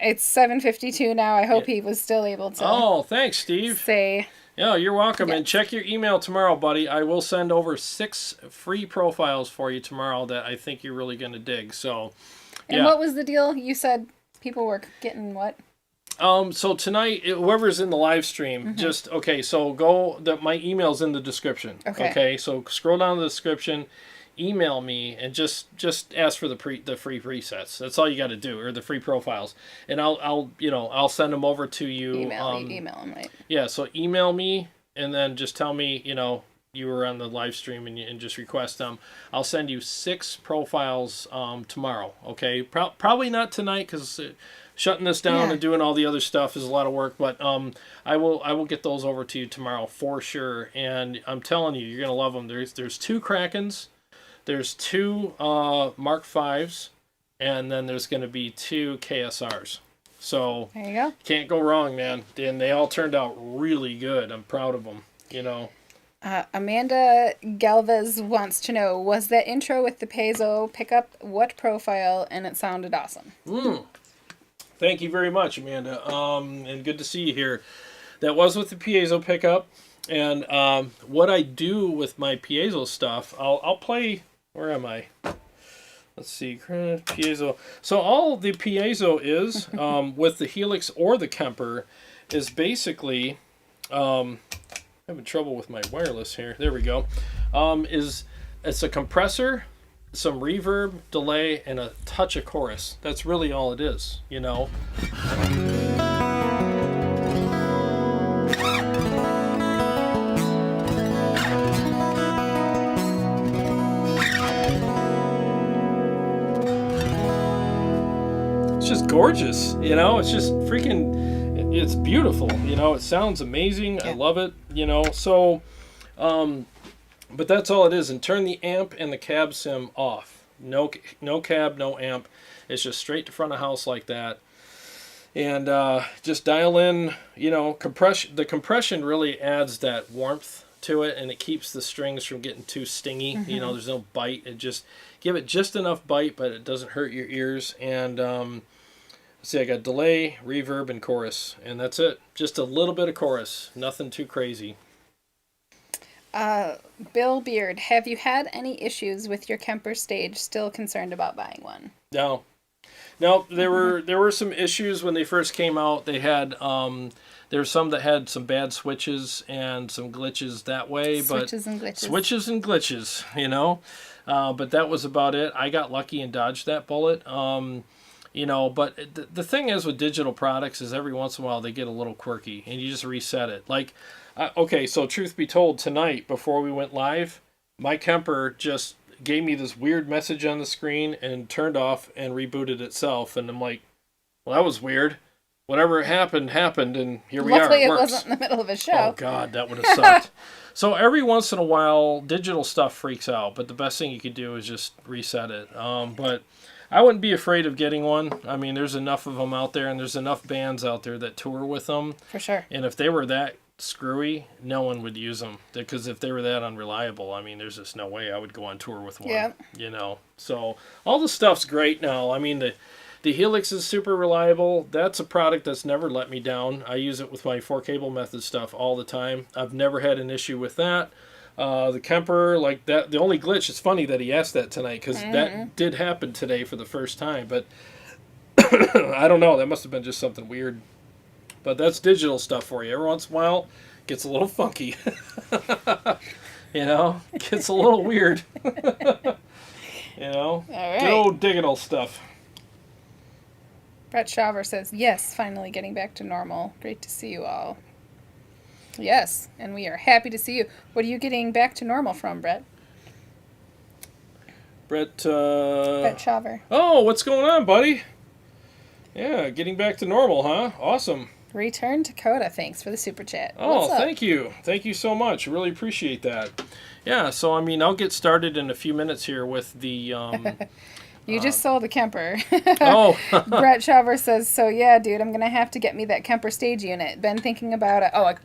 It's 7:52 now. I hope he was still able to. Oh, thanks, Steve. Say. Yeah, you're welcome. Yes. And check your email tomorrow, buddy. I will send over 6 free profiles for you tomorrow that I think you're really going to dig. So, And what was the deal? You said people were getting what? So tonight, whoever's in the live stream, my email's in the description. Okay. So scroll down the description, email me, and just ask for the free presets. That's all you got to do, or the free profiles, and I'll send them over to you. Email them, right? Yeah. So email me, and then just tell me, you were on the live stream, and just request them. I'll send you 6 profiles tomorrow. Okay. Probably not tonight because shutting this down and doing all the other stuff is a lot of work, but I will get those over to you tomorrow for sure. And I'm telling you, you're gonna love them. There's 2 Krakens, there's 2 Mark V's, and then there's gonna be 2 KSRs. So there you go. Can't go wrong, man. And they all turned out really good. I'm proud of them. Amanda Galvez wants to know, was that intro with the piezo pickup what profile? And it sounded awesome. Thank you very much, Amanda. And good to see you here. That was with the piezo pickup. And what I do with my piezo stuff, I'll play. Where am I? Let's see. Piezo. So all the piezo is with the Helix or the Kemper is basically. I'm having trouble with my wireless here. There we go. It's a compressor, some reverb, delay, and a touch of chorus. That's really all it is, It's just gorgeous, It's just freaking, it's beautiful, It sounds amazing. Yeah. I love it, So, but that's all it is. And turn the amp and the cab sim off. No cab, no amp. It's just straight to front of house like that. And just dial in, compression. The compression really adds that warmth to it, and it keeps the strings from getting too stingy. Mm-hmm. There's no bite. It just give it just enough bite, but it doesn't hurt your ears. And see, I got delay, reverb, and chorus, and that's it. Just a little bit of chorus. Nothing too crazy. Bill Beard, have you had any issues with your Kemper stage? Still concerned about buying one? No, there were some issues when they first came out. They had there were some that had some bad switches and some glitches that way. Switches and glitches, But that was about it. I got lucky and dodged that bullet. But the thing is with digital products is every once in a while they get a little quirky, and you just reset it. Like, so truth be told, tonight before we went live, my Kemper just gave me this weird message on the screen and turned off and rebooted itself, and I'm like, well, that was weird. Whatever happened, and here we are. Luckily, it wasn't in the middle of a show. Oh God, that would have sucked. So every once in a while, digital stuff freaks out, but the best thing you could do is just reset it. But I wouldn't be afraid of getting one. I mean, there's enough of them out there, and there's enough bands out there that tour with them. For sure. And if they were that screwy, no one would use them. Because if they were that unreliable, I mean, there's just no way I would go on tour with one. Yeah. So all the stuff's great now. I mean, the Helix is super reliable. That's a product that's never let me down. I use it with my 4-cable method stuff all the time. I've never had an issue with that. The Kemper, like that, the only glitch, it's funny that he asked that tonight because that did happen today for the first time, but I don't know, that must have been just something weird. But that's digital stuff for you. Every once in a while, it gets a little funky. It gets a little weird. All right. Good old digital stuff. Brett Shaver says, yes, finally getting back to normal. Great to see you all. Yes, and we are happy to see you. What are you getting back to normal from, Brett? Brett Shaver. Oh, what's going on, buddy? Yeah, getting back to normal, huh? Awesome. Return to Coda. Thanks for the super chat. Oh, thank you. Thank you so much. I really appreciate that. Yeah, so I mean, I'll get started in a few minutes here with the. You just sold a Kemper. Oh, Brett Shover says, so yeah, dude, I'm going to have to get me that Kemper stage unit. Been thinking about it.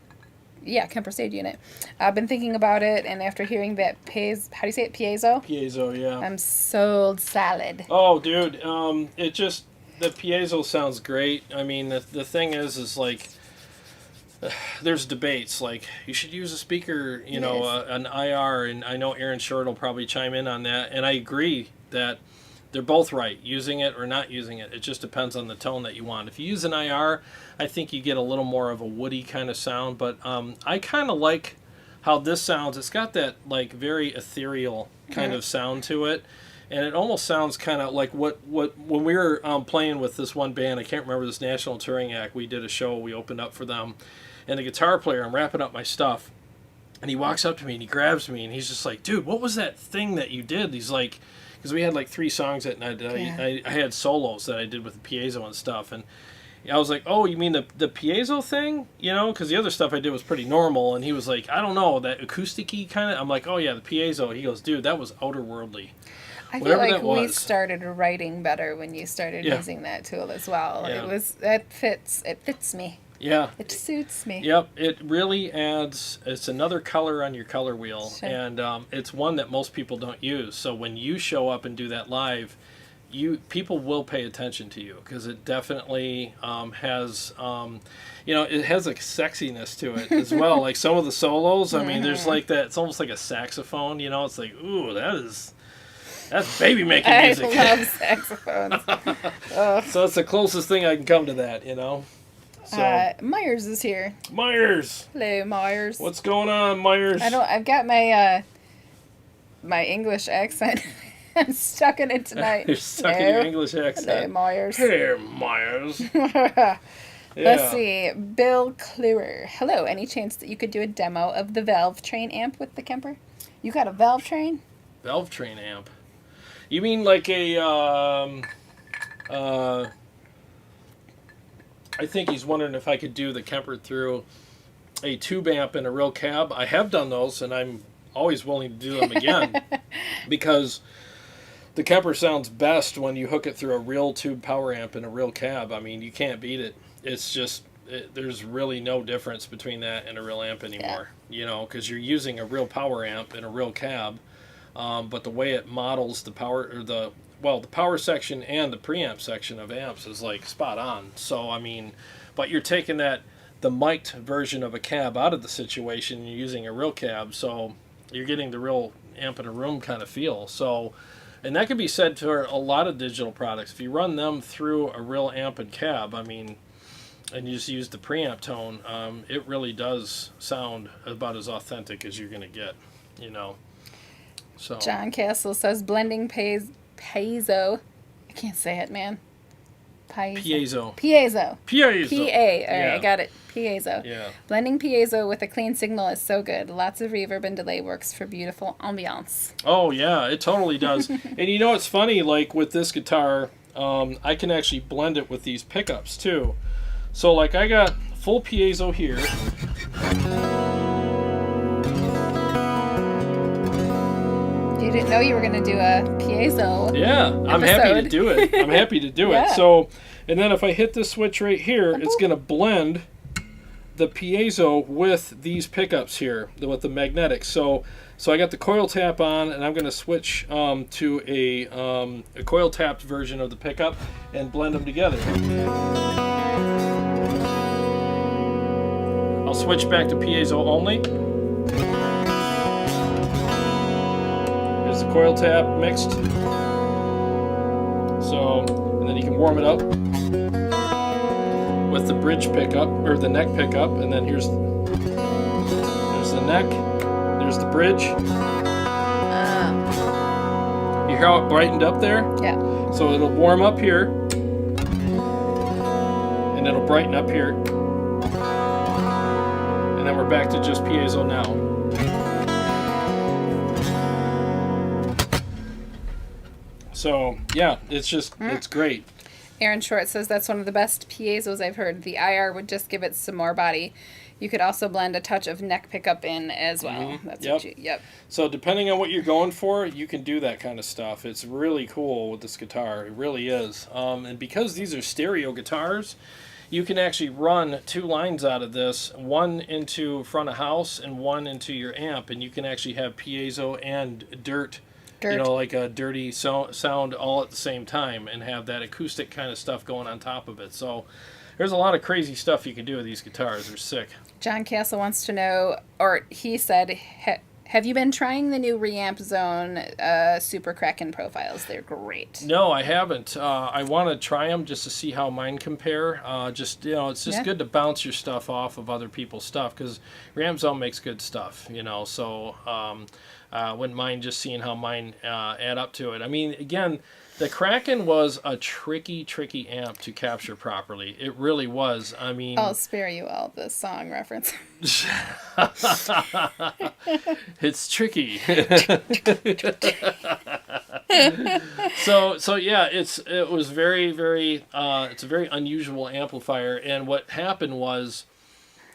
Yeah, Kemper stage unit. I've been thinking about it, and after hearing that how do you say it, piezo? piezo, yeah. I'm sold solid. Oh, dude, the piezo sounds great. I mean, the thing is like, there's debates, like, you should use a speaker, you know, Yes. an IR, and I know Aaron Short will probably chime in on that, and I agree that they're both right, using it or not using it. It just depends on the tone that you want. If you use an IR, I think you get a little more of a woody kind of sound, but I kind of like how this sounds. It's got that, like, very ethereal kind of sound to it, and it almost sounds kind of like what when we were playing with this one band, I can't remember, this National Touring Act, we did a show, we opened up for them, and the guitar player, I'm wrapping up my stuff, and he walks up to me and he grabs me and he's just like, dude, what was that thing that you did? He's like, because we had like 3 songs that night. I had solos that I did with the piezo and stuff, and I was like, oh, you mean the piezo thing? You know, because the other stuff I did was pretty normal, and he was like, I don't know, that acousticy kind of. I'm like, oh yeah, the piezo. He goes, dude, that was outerworldly. I feel Whatever like that we was. started writing better when you started Yeah. using that tool as well. Yeah. It fits me. Yeah. It suits me. Yep, it really adds, it's another color on your color wheel, Sure. and it's one that most people don't use. So when you show up and do that live, people will pay attention to you, because it definitely has, it has a sexiness to it as well. Like some of the solos, I mean, there's like that, it's almost like a saxophone, you know, it's like, ooh, that's baby making I music. love saxophones. So it's the closest thing I can come to that, you know. So Myers is here. Myers, Hello, Myers. what's going on, Myers? I've got my my English accent. I'm stuck in it tonight. You're stuck in your English accent. Hello, Myers. Hey, Myers. Let's see. Bill Kluwer. Hello. Any chance that you could do a demo of the Valve Train amp with the Kemper? You got a Valve Train? Valve Train amp. You mean like a, I think he's wondering if I could do the Kemper through a tube amp and a real cab. I have done those, and I'm always willing to do them again, because the Kemper sounds best when you hook it through a real tube power amp and a real cab. I mean, you can't beat it. It's just, there's really no difference between that and a real amp anymore, you know, because you're using a real power amp and a real cab, but the way it models the power, or the power section and the preamp section of amps is like spot on. So, I mean, but you're taking the mic'd version of a cab out of the situation and you're using a real cab, so you're getting the real amp in a room kind of feel. So, and that could be said for a lot of digital products. If you run them through a real amp and cab, I mean, and you just use the preamp tone, it really does sound about as authentic as you're going to get, you know. So John Castle says blending piezo. I can't say it, man. Piezo. Piezo. Piezo. P-A. All right, Yeah. I got it. Piezo. Yeah. Blending piezo with a clean signal is so good. Lots of reverb and delay works for beautiful ambiance. Oh, yeah, it totally does. And you know, it's funny, like with this guitar, I can actually blend it with these pickups too. So like I got full piezo here. You didn't know you were going to do a piezo. Yeah, I'm happy to episode. do it. I'm happy to do Yeah. it. So, and then if I hit this switch right here, it's going to blend the piezo with these pickups here, with the magnetics. So I got the coil tap on, and I'm going to switch to a coil tapped version of the pickup and blend them together. I'll switch back to piezo only. There's the coil tap mixed. So, and then you can warm it up with the bridge pickup, or the neck pickup, and then there's the neck, there's the bridge. You hear how it brightened up there? Yeah. So it'll warm up here, and it'll brighten up here, and then we're back to just piezo now. So yeah, it's just, it's great. Aaron Short says that's one of the best piezos I've heard. The IR would just give it some more body. You could also blend a touch of neck pickup in as well. That's Yep. what you, yep. So depending on what you're going for, you can do that kind of stuff. It's really cool with this guitar. It really is. And because these are stereo guitars, you can actually run 2 lines out of this, one into front of house and one into your amp, and you can actually have piezo and dirt. You know, like a dirty sound all at the same time, and have that acoustic kind of stuff going on top of it. So there's a lot of crazy stuff you can do with these guitars. They're sick. John Castle wants to know, or he said, have you been trying the new Reamp Zone Super Kraken profiles? They're great. No, I haven't. I want to try them just to see how mine compare. Just, you know, it's just good to bounce your stuff off of other people's stuff, because Reamp Zone makes good stuff, you know, so wouldn't mind just seeing how mine add up to it. I mean, again, the Kraken was a tricky amp to capture properly. It really was. I mean, I'll spare you all the song reference. It's tricky. So yeah, it was very it's a very unusual amplifier. And what happened was,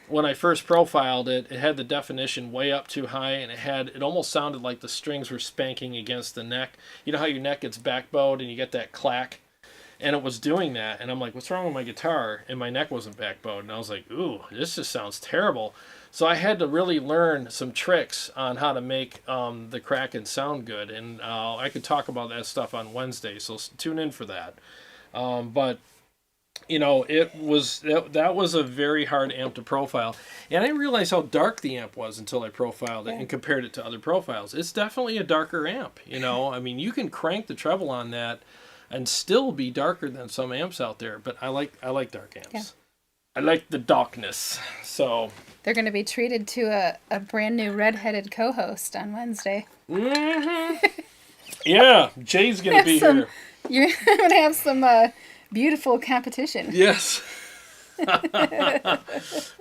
when I first profiled it, it had the definition way up too high, and it almost sounded like the strings were spanking against the neck. You know how your neck gets backbowed and you get that clack? And it was doing that, and I'm like, what's wrong with my guitar? And my neck wasn't backbowed, and I was like, ooh, this just sounds terrible. So I had to really learn some tricks on how to make the Kraken sound good, and I could talk about that stuff on Wednesday, so tune in for that. But you know, that was a very hard amp to profile. And I didn't realize how dark the amp was until I profiled it and compared it to other profiles. It's definitely a darker amp, you know. I mean, you can crank the treble on that and still be darker than some amps out there, but I like dark amps. Yeah. I like the darkness. So they're going to be treated to a brand new redheaded co-host on Wednesday. Mm-hmm. Yeah, Jay's going to be here. You're going to have some beautiful competition. Yes.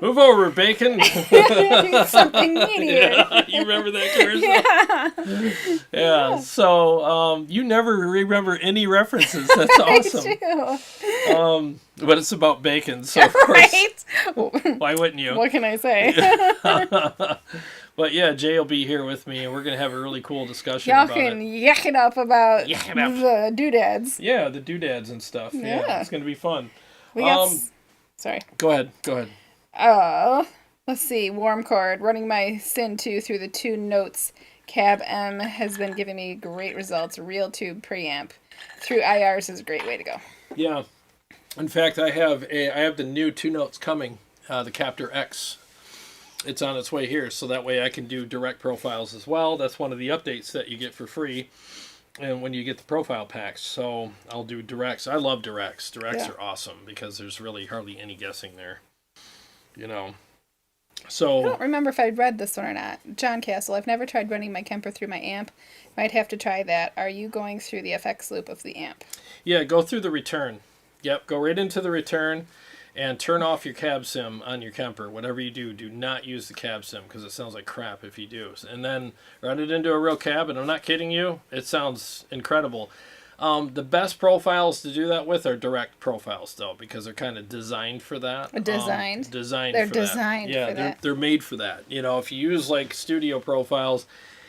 Move over, Bacon. Something meatier. Yeah, you remember that commercial? Yeah. So you never remember any references. That's awesome. I do. But it's about bacon, so of course. Right? Why wouldn't you? What can I say? But yeah, Jay will be here with me, and we're going to have a really cool discussion Y'all about can yak it up about the doodads. Yeah, the doodads and stuff. Yeah, it's going to be fun. We got... Sorry. Go ahead. Let's see. Warm chord. Running my Sin 2 through the 2 notes. Cab M has been giving me great results. Real tube preamp. Through IRs is a great way to go. Yeah. In fact, I have the new 2 notes coming, the Captor X. It's on its way here, so that way I can do direct profiles as well. That's one of the updates that you get for free, and when you get the profile packs. So I'll do directs. I love directs. Directs are awesome because there's really hardly any guessing there, you know. So I don't remember if I read this one or not. John Castle, I've never tried running my Kemper through my amp. Might have to try that. Are you going through the FX loop of the amp? Yeah, go through the return. Yep, go right into the return. And turn off your cab sim on your Kemper. Whatever you do, do not use the cab sim because it sounds like crap if you do. And then run it into a real cab, and I'm not kidding you, it sounds incredible. The best profiles to do that with are direct profiles, though, because they're kind of designed for that. They're designed for that. They're made for that. You know, if you use like studio profiles,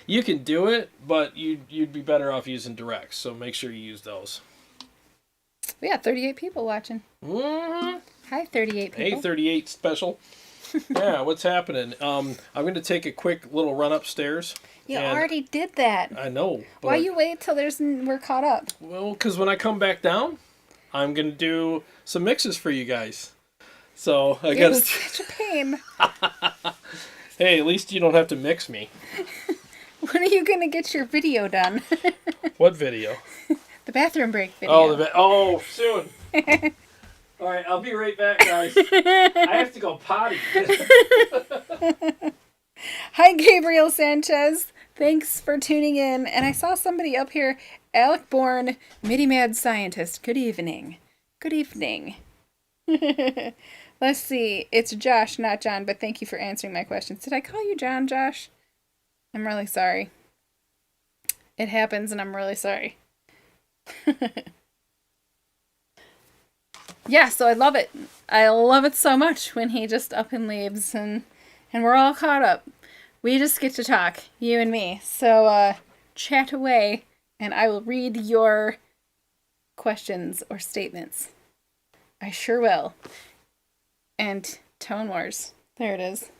you can do it, but you'd be better off using directs. So make sure you use those. We got 38 people watching. Mm-hmm. Hi, 38 people. Hey, 38 special. Yeah, what's happening? I'm going to take a quick little run upstairs. You already did that. I know. Why you wait till we're caught up? Well, because when I come back down, I'm going to do some mixes for you guys. So I got such a pain. Hey, at least you don't have to mix me. When are you going to get your video done? What video? The bathroom break video. Oh, soon. All right, I'll be right back, guys. I have to go potty. Hi, Gabriel Sanchez. Thanks for tuning in. And I saw somebody up here, Alec Bourne, MIDI Mad Scientist. Good evening. Good evening. Let's see. It's Josh, not John, but thank you for answering my questions. Did I call you John, Josh? I'm really sorry. It happens, and I'm really sorry. yeah, so I love it. I love it so much when he just up and leaves and we're all caught up. We just get to talk, you and me. So chat away and I will read your questions or statements. I sure will. And Tone Wars. There it is.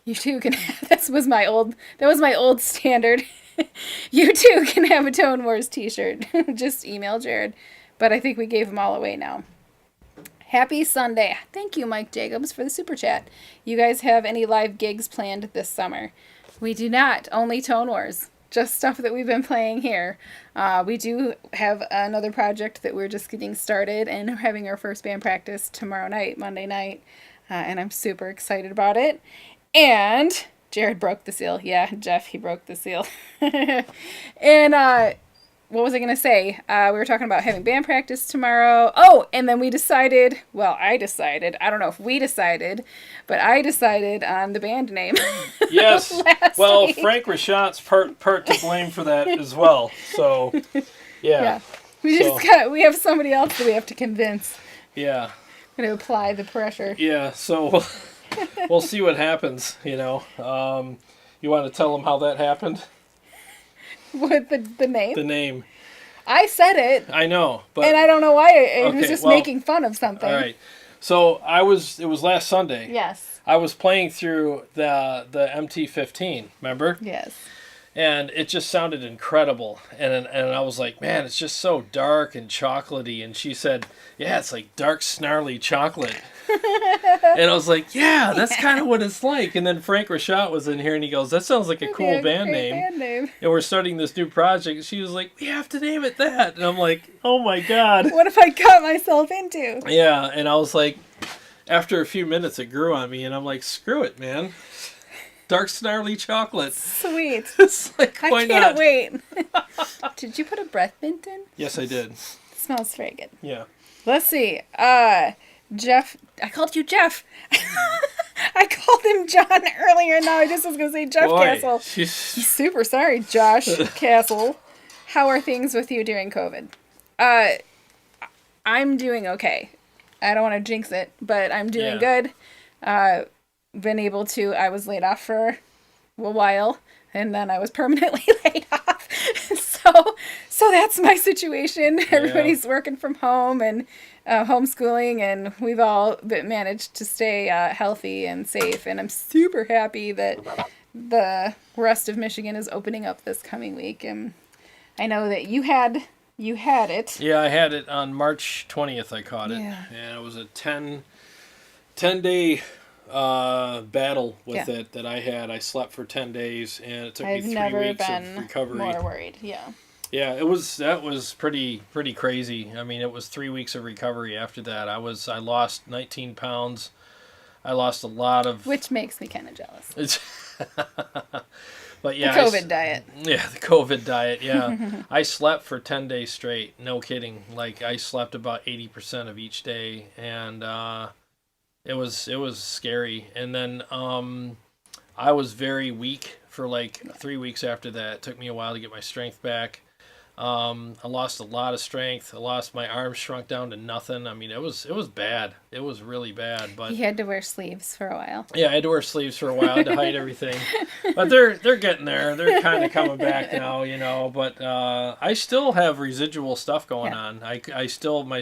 You too can have, that was my old standard. You too can have a Tone Wars t-shirt. Just email Jarrod. But I think we gave them all away now. Happy Sunday. Thank you, Mike Jacobs, for the super chat. You guys have any live gigs planned this summer? We do not. Only Tone Wars. Just stuff that we've been playing here. We do have another project that we're just getting started and we're having our first band practice tomorrow night, Monday night. And I'm super excited about it. And Jarrod broke the seal. Yeah, Jeff, he broke the seal. And what was I going to say? We were talking about having band practice tomorrow. Oh, and then we decided, well, I decided, I don't know if we decided, but I decided on the band name. Yes. Well, week. Frank Rachat's part to blame for that as well. So, yeah. We have somebody else that we have to convince. Yeah. I'm going to apply the pressure. Yeah, so we'll see what happens, you know. You want to tell them how that happened? With the name? The name. I said it. I know, but and I don't know why. It was okay, just well, making fun of something. All right. So it was last Sunday. Yes. I was playing through the MT-15, remember? Yes. And it just sounded incredible. And I was like, man, it's just so dark and chocolatey. And she said, yeah, it's like dark, snarly chocolate. And I was like, yeah, that's kind of what it's like. And then Frank Rachat was in here and he goes, that sounds like a cool band name. And we're starting this new project. She was like, we have to name it that. And I'm like, oh my God. What if I got myself into? Yeah. And I was like, after a few minutes, it grew on me. And I'm like, screw it, man. Dark, snarly chocolate. Sweet. It's like, why I can't not? wait. Did you put a breath mint in? Yes, I did. It smells very good. Yeah. Let's see. Jeff. I called you Jeff. I called him John earlier. Now I just was going to say Jeff Boy, Castle. she's... Super sorry, Josh Castle. How are things with you during COVID? I'm doing okay. I don't want to jinx it, but I'm doing good. Been able to, I was laid off for a while, and then I was permanently laid off. So that's my situation. Yeah. Everybody's working from home and homeschooling, and we've all managed to stay healthy and safe, and I'm super happy that the rest of Michigan is opening up this coming week, and I know that you had it. Yeah, I had it on March 20th. I caught it, and it was a 10-day battle with it that I had. I slept for 10 days, and it took me 3 weeks of recovery. More worried, Yeah, that was pretty crazy. I mean, it was 3 weeks of recovery after that. I lost 19 pounds. I lost a lot of... Which makes me kind of jealous. But yeah, the COVID diet. Yeah, the COVID diet, yeah. I slept for 10 days straight, no kidding. Like, I slept about 80% of each day, and it was scary. And then I was very weak for like 3 weeks after that. It took me a while to get my strength back. I lost a lot of strength. My arms shrunk down to nothing. I mean, it was bad. It was really bad. But you had to wear sleeves for a while. Yeah, I had to wear sleeves for a while to hide everything. But they're getting there. They're kind of coming back now, you know. But I still have residual stuff going on. I still my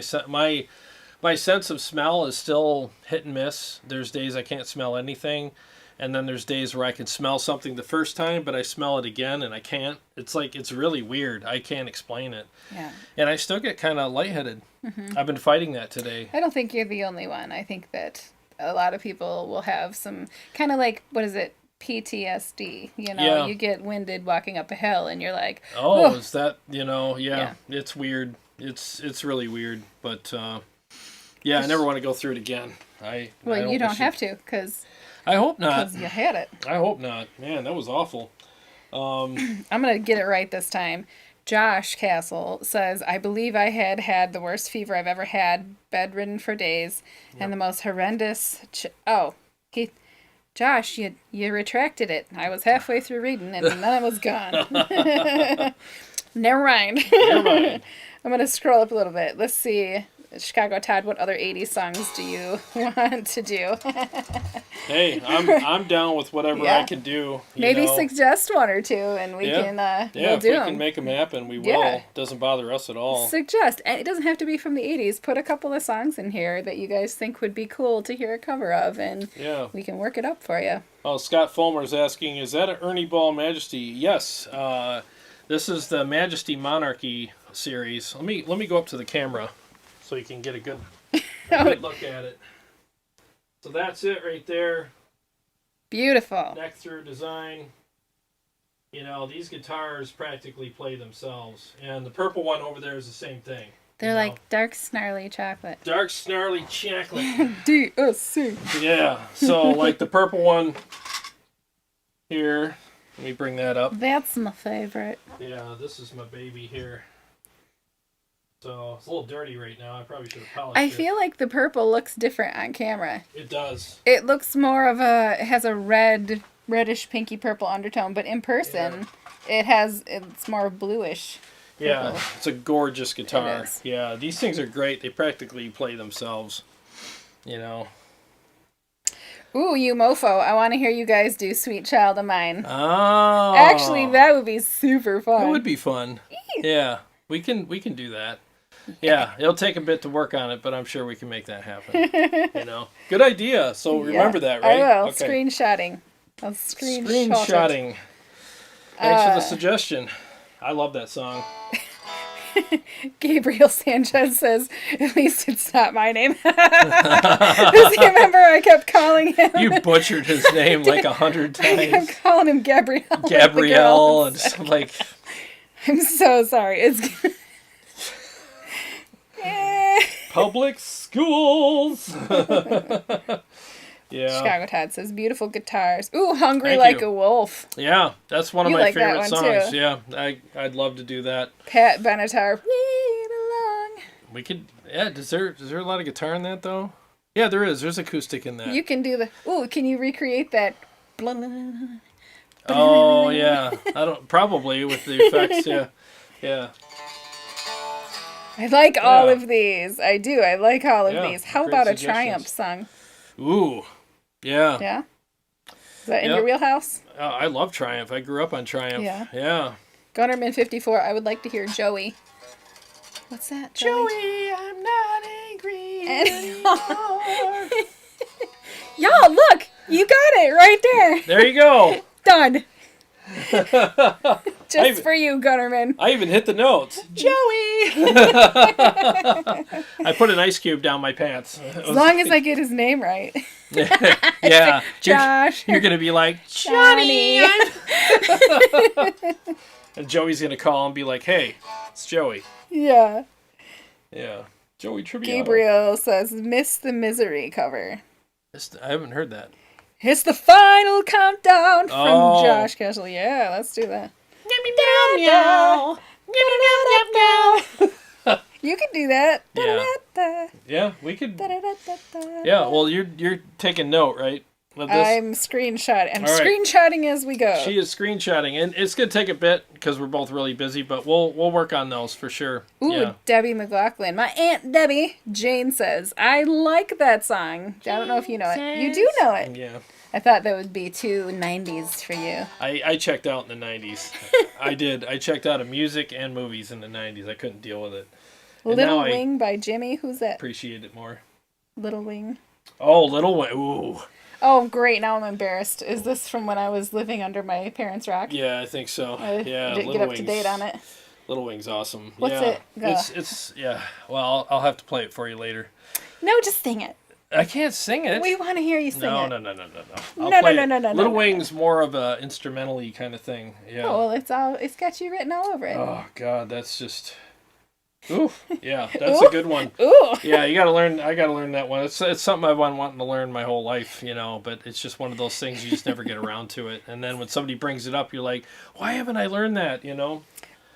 sense of smell is still hit and miss. There's days I can't smell anything. And then there's days where I can smell something the first time, but I smell it again and I can't. It's like, it's really weird. I can't explain it. Yeah. And I still get kind of lightheaded. Mm-hmm. I've been fighting that today. I don't think you're the only one. I think that a lot of people will have some kind of like, what is it? PTSD. You know, you get winded walking up a hill and you're like, oh, is that, you know, it's weird. It's really weird. But, I never want to go through it again. You don't have to, because... I hope not. Because you had it. I hope not. Man, that was awful. I'm going to get it right this time. Josh Castle says, I believe I had the worst fever I've ever had, bedridden for days, and the most horrendous... Josh, you retracted it. I was halfway through reading, and then it was gone. Never mind. I'm going to scroll up a little bit. Let's see. Chicago Todd, what other 80s songs do you want to do? Hey, I'm down with whatever I can do. Maybe suggest one or two, and we can we'll do if we them. can make them happen, we will. Yeah. Doesn't bother us at all. Suggest, and it doesn't have to be from the 80s. Put a couple of songs in here that you guys think would be cool to hear a cover of, and we can work it up for you. Oh, Scott Fulmer's asking, is that an Ernie Ball Majesty? Yes. This is the Majesty Monarchy series. Let me go up to the camera so you can get a good look at it. So that's it right there. Beautiful. Neck through design. You know, these guitars practically play themselves. And the purple one over there is the same thing. They're like dark, snarly chocolate. Dark, snarly chocolate. DSC. Yeah. So, like the purple one here. Let me bring that up. That's my favorite. Yeah, this is my baby here. So, it's a little dirty right now. I probably should have polished it. I feel like the purple looks different on camera. It does. It looks more of it has a reddish pinky purple undertone, but in person it's more bluish. Yeah, it's a gorgeous guitar. It is. Yeah, these things are great. They practically play themselves. You know. Ooh, you mofo. I want to hear you guys do Sweet Child of Mine. Oh. Actually, that would be super fun. It would be fun. Yeah, we can do that. Yeah, it'll take a bit to work on it, but I'm sure we can make that happen. You know, good idea. So remember that, right? I will. Okay. Screenshotting. I'll screenshot. Screenshotting. Thanks for the suggestion. I love that song. Gabriel Sanchez says, at least it's not my name. Does he remember I kept calling him? You butchered his name like 100 times. I kept calling him Gabrielle. Gabrielle and stuff like... I'm so sorry. It's... Public schools. Yeah. Chicago Todd says, beautiful guitars. Ooh, Hungry Thank Like you. a Wolf. Yeah, that's one of You my like that favorite one, songs. too. Yeah, I'd love to do that. Pat Benatar, we belong. We could. Yeah, is there a lot of guitar in that though? Yeah, there is. There's acoustic in that. You can do the... Ooh, can you recreate that? Oh yeah, I don't probably with the effects. Yeah. I like all of these. I do. I like all of Yeah, these. How great about a suggestions. Triumph song? Ooh, yeah. Yeah? Is that in your wheelhouse? I love Triumph. I grew up on Triumph. Yeah. Gunnerman 54, I would like to hear Joey. What's that? Joey, I'm not angry anymore. Y'all, look! You got it right there. There you go. Done. Just for you, Gunnerman. I even hit the notes. Joey! I put an ice cube down my pants. As long as I get his name right. Yeah. Josh. You're going to be like, Johnny. and Joey's going to call and be like, hey, it's Joey. Yeah. Yeah. Joey Tribbiano. Gabriel says, miss the Misery cover. I haven't heard that. It's the final countdown from Oh. Josh Castle. Yeah, let's do that. You can do that. Yeah. Yeah, we could. Yeah, well, you're taking note, right? Of this? I'm screenshotting. I'm All right. screenshotting as we go. She is screenshotting, and it's gonna take a bit because we're both really busy, but we'll work on those for sure. Ooh, Yeah. Debbie McLaughlin. My Aunt Debbie, Jane says, I like that song. I don't know if you know it. You do know it. Yeah. I thought that would be too 90s for you. I checked out in the 90s. I did. I checked out of music and movies in the 90s. I couldn't deal with it. And Little now I Wing by Jimmy. Who's that? appreciate it more. Little Wing. Oh, Little Wing. Ooh. Oh, great. Now I'm embarrassed. Is this from when I was living under my parents' rock? Yeah, I think so. I Yeah, didn't Little get up Wing's, to date on it. Little Wing's awesome. What's yeah. it? Go. It's yeah. Well, I'll have to play it for you later. No, just sing it. I can't sing it. We want to hear you sing No. it. I'll No, play no, it. no, no, no, Little no. Wing's more of a instrumental-y kind of thing. Yeah. Oh, well, it's got you written all over it. Oh God, that's just. Oof. Yeah, that's a good one. Ooh. Yeah, you gotta learn. I gotta learn that one. It's something I've been wanting to learn my whole life, you know. But it's just one of those things you just never get around to it. And then when somebody brings it up, you're like, why haven't I learned that? You know.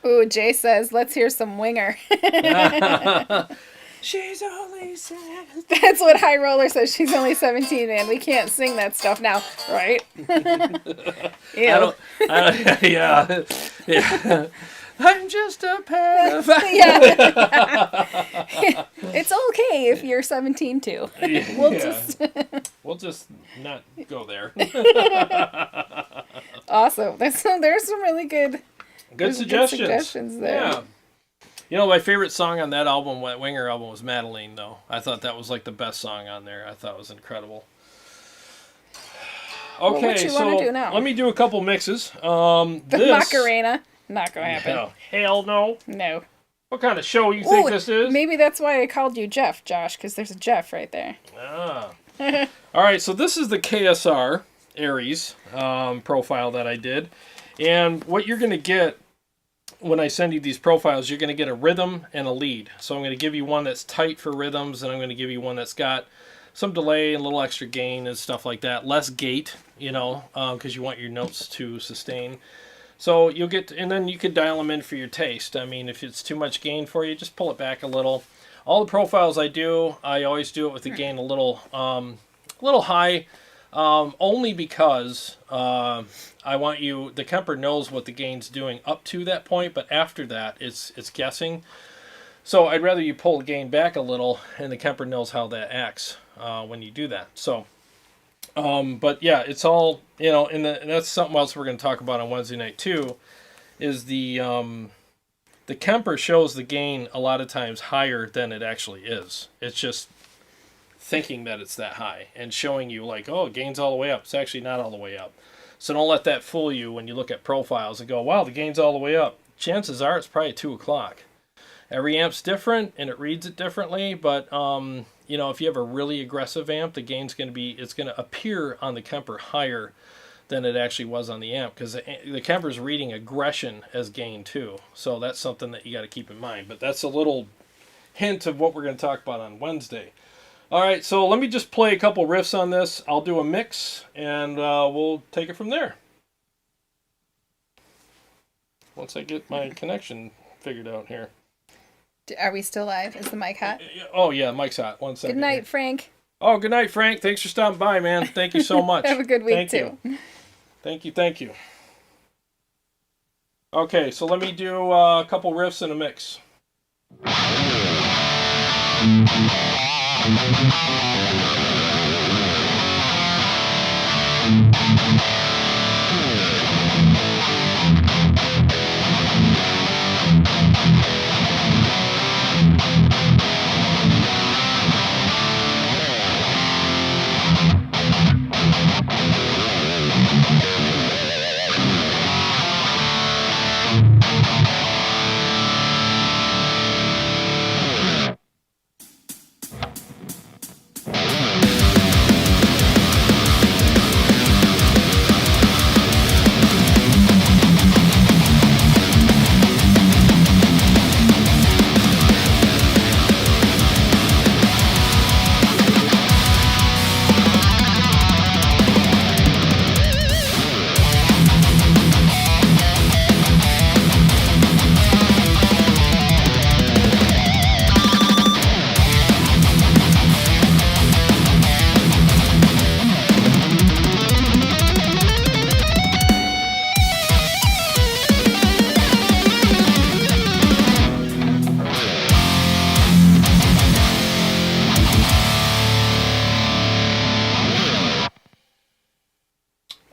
Ooh, Jay says, let's hear some Winger. She's only 17. That's what High Roller says. She's only 17, and we can't sing that stuff now, right? Ew. Yeah. I'm just a pedophile. Yeah. It's okay if you're 17 too. We'll just not go there. Awesome. There's some really good suggestions there. Yeah. You know, my favorite song on that album, Wet Winger album, was Madeline, though. I thought that was like the best song on there. I thought it was incredible. Okay, what you wanna do now? let me do a couple mixes. The Macarena. Not going to happen. No, hell no. No. What kind of show you think this is? Maybe that's why I called you Jeff, Josh, because there's a Jeff right there. Ah. All right, so this is the KSR Aries profile that I did. And what you're going to get when I send you these profiles, you're going to get a rhythm and a lead. So I'm going to give you one that's tight for rhythms, and I'm going to give you one that's got some delay and a little extra gain and stuff like that. Less gate, because you want your notes to sustain. So you'll get, and then you could dial them in for your taste. I mean, if it's too much gain for you, just pull it back a little. All the profiles I always do it with the gain a little high, only because I want you. The Kemper knows what the gain's doing up to that point, but after that, it's guessing. So I'd rather you pull the gain back a little, and the Kemper knows how that acts when you do that. So. But yeah, it's all, and that's something else we're going to talk about on Wednesday night too, is the Kemper shows the gain a lot of times higher than it actually is. It's just thinking that it's that high and showing you like, oh, gain's all the way up. It's actually not all the way up. So don't let that fool you when you look at profiles and go, wow, the gain's all the way up. Chances are it's probably 2 o'clock. Every amp's different and it reads it differently, but if you have a really aggressive amp, the gain's going to appear on the Kemper higher than it actually was on the amp, because the Kemper's reading aggression as gain too. So that's something that you got to keep in mind. But that's a little hint of what we're going to talk about on Wednesday. All right, so let me just play a couple riffs on this. I'll do a mix, and we'll take it from there. Once I get my connection figured out here. Are we still live? Is the mic hot? Oh, yeah, mic's hot. 1 second. Good night, Frank. Oh, good night, Frank. Thanks for stopping by, man. Thank you so much. Have a good week, too. Thank you. Okay, so let me do a couple riffs and a mix.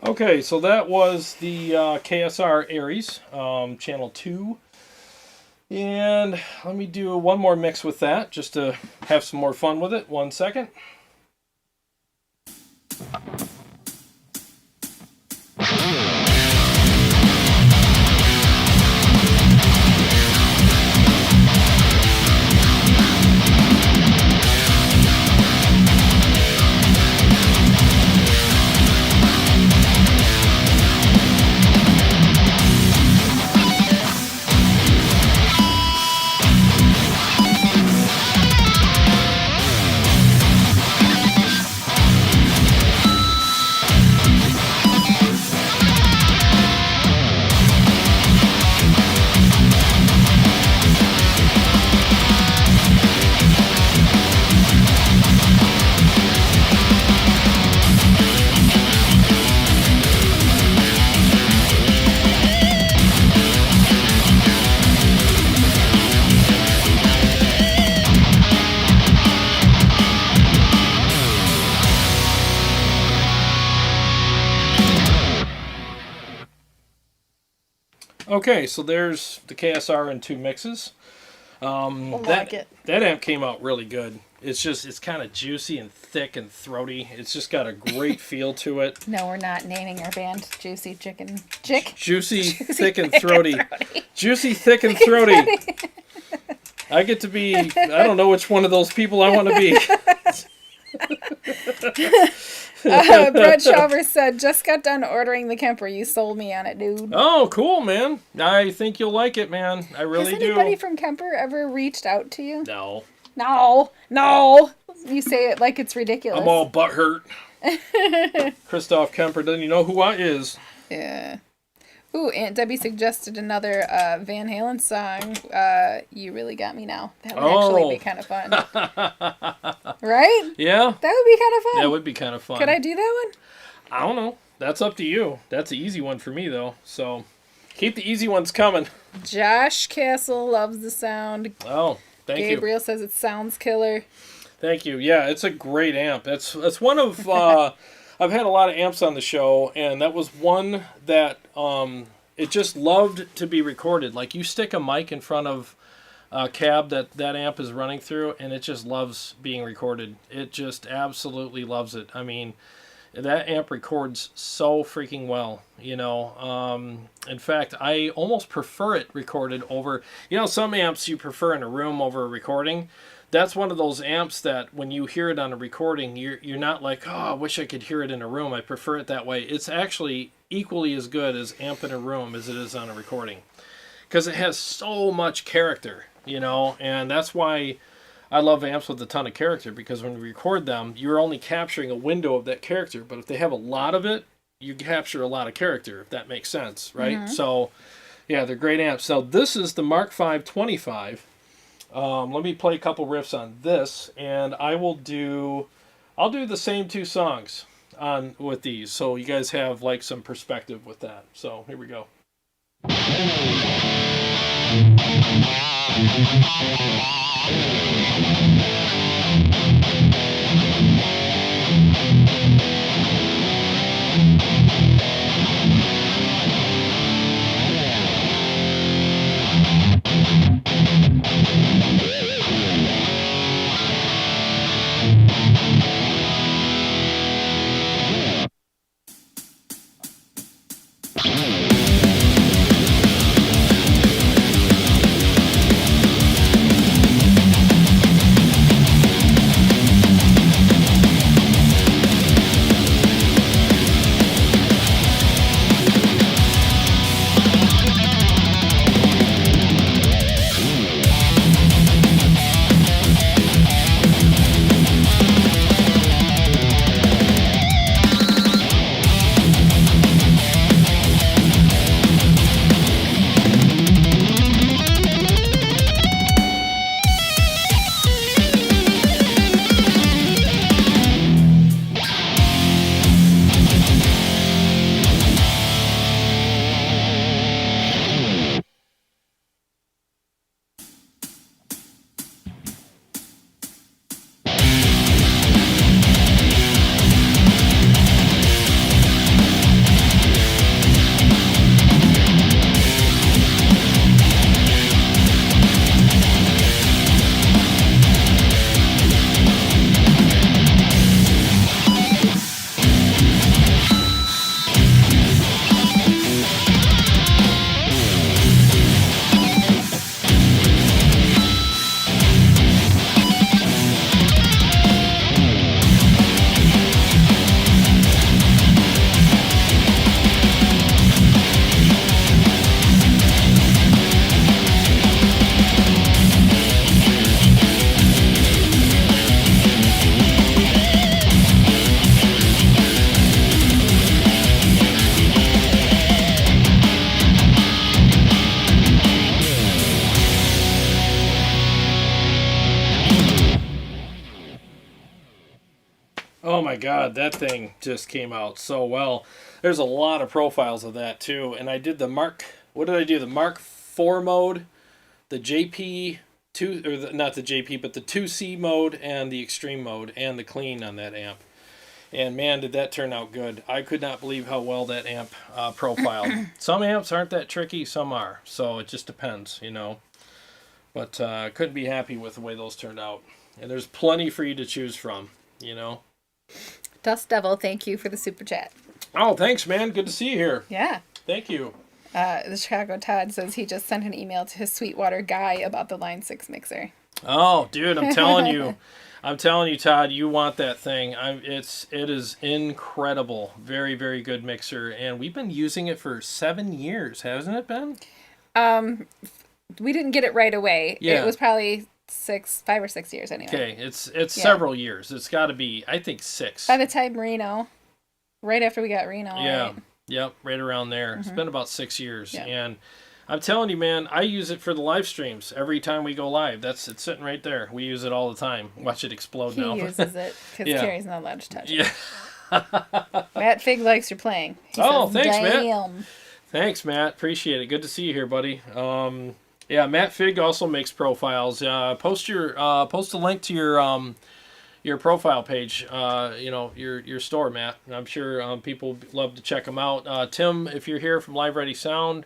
Okay, so that was the KSR Aries, channel 2. And let me do one more mix with that, just to have some more fun with it. 1 second. Okay, so there's the KSR in 2 mixes. That amp came out really good. It's kind of juicy and thick and throaty. It's just got a great feel to it. No, we're not naming our band Juicy Chicken. Juicy, thick, and throaty. Juicy, thick, and throaty. I get to be, I don't know which one of those people I want to be. Brett Schaver said, just got done ordering the Kemper. You sold me on it, dude. Oh, cool, man. I think you'll like it, man. I really do. Has anybody from Kemper ever reached out to you? No. No. You say it like it's ridiculous. I'm all butthurt. Christoph Kemper, doesn't you know who I is? Yeah. Ooh, Aunt Debbie suggested another Van Halen song. You Really Got Me Now. That would actually be kind of fun. Right? Yeah. That would be kind of fun. That would be kind of fun. Could I do that one? I don't know. That's up to you. That's an easy one for me, though. So keep the easy ones coming. Josh Castle loves the sound. Oh, thank you. Gabriel says it sounds killer. Thank you. Yeah, it's a great amp. That's one of... I've had a lot of amps on the show, and that was one that it just loved to be recorded. Like, you stick a mic in front of a cab that amp is running through, and it just loves being recorded. It just absolutely loves it. I mean, that amp records so freaking well, you know. In fact, I almost prefer it recorded over... You know, some amps you prefer in a room over a recording. That's one of those amps that when you hear it on a recording, you're not like, oh, I wish I could hear it in a room. I prefer it that way. It's actually equally as good as amp in a room as it is on a recording. Because it has so much character, you know, and that's why I love amps with a ton of character, because when you record them, you're only capturing a window of that character. But if they have a lot of it, you capture a lot of character, if that makes sense, right? Mm-hmm. So, yeah, they're great amps. So this is the Mark V 25. Let me play a couple riffs on this, and I'll do the same 2 songs with these, so you guys have like some perspective with that. So here we go. Oh my God, that thing just came out so well. There's a lot of profiles of that too, and I did the Mark. What did I do? The Mark IV mode, the JP 2, or not the JP, but the 2C mode and the Extreme mode and the clean on that amp. And man, did that turn out good. I could not believe how well that amp profiled. Some amps aren't that tricky, some are. So it just depends, you know. But couldn't be happy with the way those turned out. And there's plenty for you to choose from, you know. Dust Devil, thank you for the super chat. Oh, thanks, man. Good to see you here. Yeah. Thank you. The Chicago Todd says he just sent an email to his Sweetwater guy about the Line 6 mixer. Oh, dude, I'm telling you. I'm telling you, Todd, you want that thing. It is incredible. Very, very good mixer. And we've been using it for 7 years, hasn't it been? We didn't get it right away. Yeah. It was probably 5 or 6 years anyway. Okay, it's several years. It's got to be, I think, 6. By the time Reno, right after we got Reno. Yeah, right? Yep, right around there. It's been about 6 years. Yeah. And I'm telling you, man, I use it for the live streams every time we go live. It's sitting right there. We use it all the time. Watch it explode now. He uses it because Yeah. Carrie's not allowed to touch it. Yeah. Matt Fig likes your playing. He Oh, says, thanks, Matt. Damn. Thanks, Matt. Appreciate it. Good to see you here, buddy. Yeah, Matt Fig also makes profiles. Post a link to your profile page. Your store, Matt. I'm sure people love to check them out. Tim, if you're here from Live Ready Sound,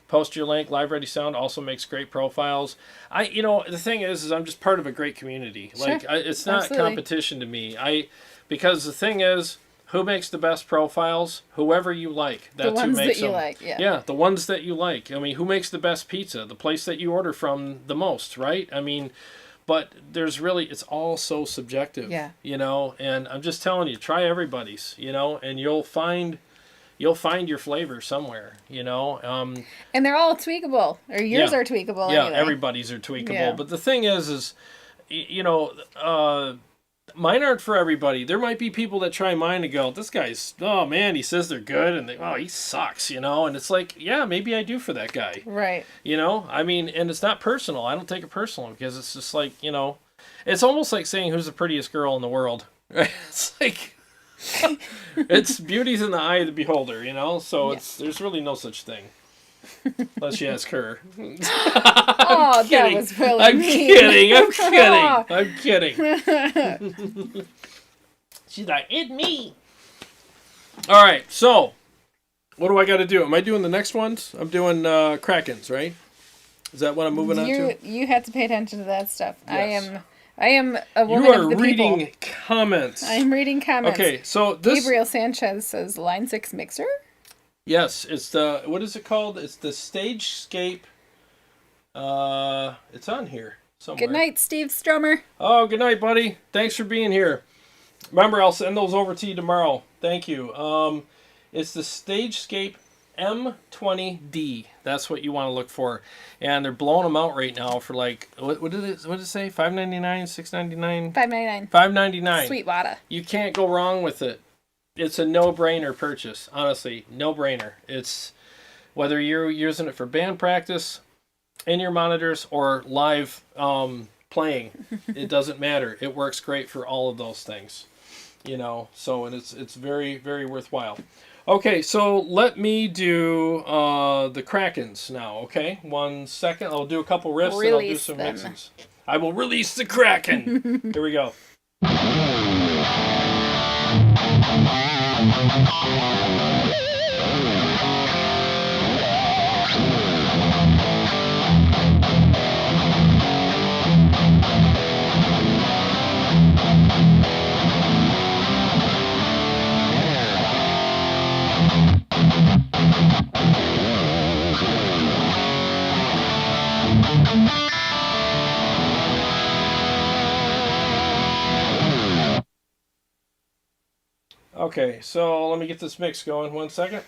post your link. Live Ready Sound also makes great profiles. The thing is I'm just part of a great community. Sure. Like it's not Absolutely. competition to me. Because the thing is, who makes the best profiles? Whoever you like. That's The ones who makes that you them. like, yeah. Yeah, the ones that you like. I mean, who makes the best pizza? The place that you order from the most, right? I mean, but it's all so subjective. Yeah. You know, and I'm just telling you, try everybody's, you know, and you'll find your flavor somewhere, you know. And they're all tweakable. Or yours Yeah. are tweakable Yeah, anyway. everybody's are tweakable. Yeah. But the thing is, mine aren't for everybody. There might be people that try mine and go, this guy's, oh man, he says they're good, and he sucks, you know. And it's like, yeah, maybe I do for that guy. Right. You know, I mean, and it's not personal. I don't take it personal because it's just like, you know, it's almost like saying who's the prettiest girl in the world. Right? It's like, it's beauty's in the eye of the beholder, you know? So there's really no such thing. Unless you ask her. Oh, that was really I'm mean. kidding. She's like, it's me. All right, so what do I got to do? Am I doing the next ones? I'm doing Krakens, right? Is that what I'm moving on to? You have to pay attention to that stuff. Yes. I am a woman You are of the reading people. comments. I'm reading comments. Okay, so this... Gabriel Sanchez says, Line 6 mixer? Yes, it's the... What is it called? It's the Stagescape... it's on here somewhere. Good night, Steve Stromer. Oh, good night, buddy. Thanks for being here. Remember, I'll send those over to you tomorrow. Thank you. It's the Stagescape M20D. That's what you want to look for. And they're blowing them out right now for like, what did it say? $5.99, $6.99? $5.99. $5.99. Sweetwater. You can't go wrong with it. It's a no-brainer purchase. Honestly, no-brainer. It's whether you're using it for band practice, in your monitors, or live playing. It doesn't matter. It works great for all of those things. You know, so and it's very, very worthwhile. Okay, so let me do the Krakens now, okay? 1 second. I'll do a couple riffs and I'll do some mixes. I will release the Kraken. Here we go. Okay, so let me get this mix going. 1 second.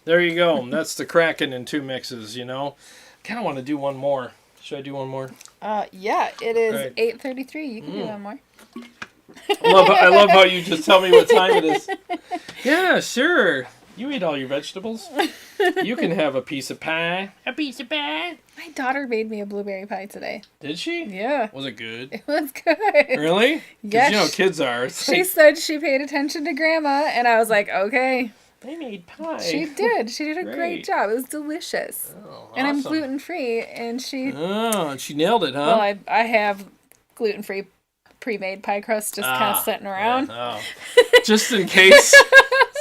There you go. That's the Kraken in 2 mixes, you know. Kind of want to do one more. Should I do one more? Yeah, it is Right. 8:33. You can do one more. I love how you just tell me what time it is. Yeah, sure. You eat all your vegetables. You can have a piece of pie. A piece of pie. My daughter made me a blueberry pie today. Did she? Yeah. Was it good? It was good. Really? 'Cause Yes. you know how kids are. It's She like, said she paid attention to Grandma, and I was like, okay. they made pie. She did. She did a Great. great job. It was delicious. Oh, And I'm awesome. gluten-free, and she... Oh, she nailed it, huh? Well, I have gluten-free pre-made pie crust just kind of sitting around. Yeah. Oh. Just in case.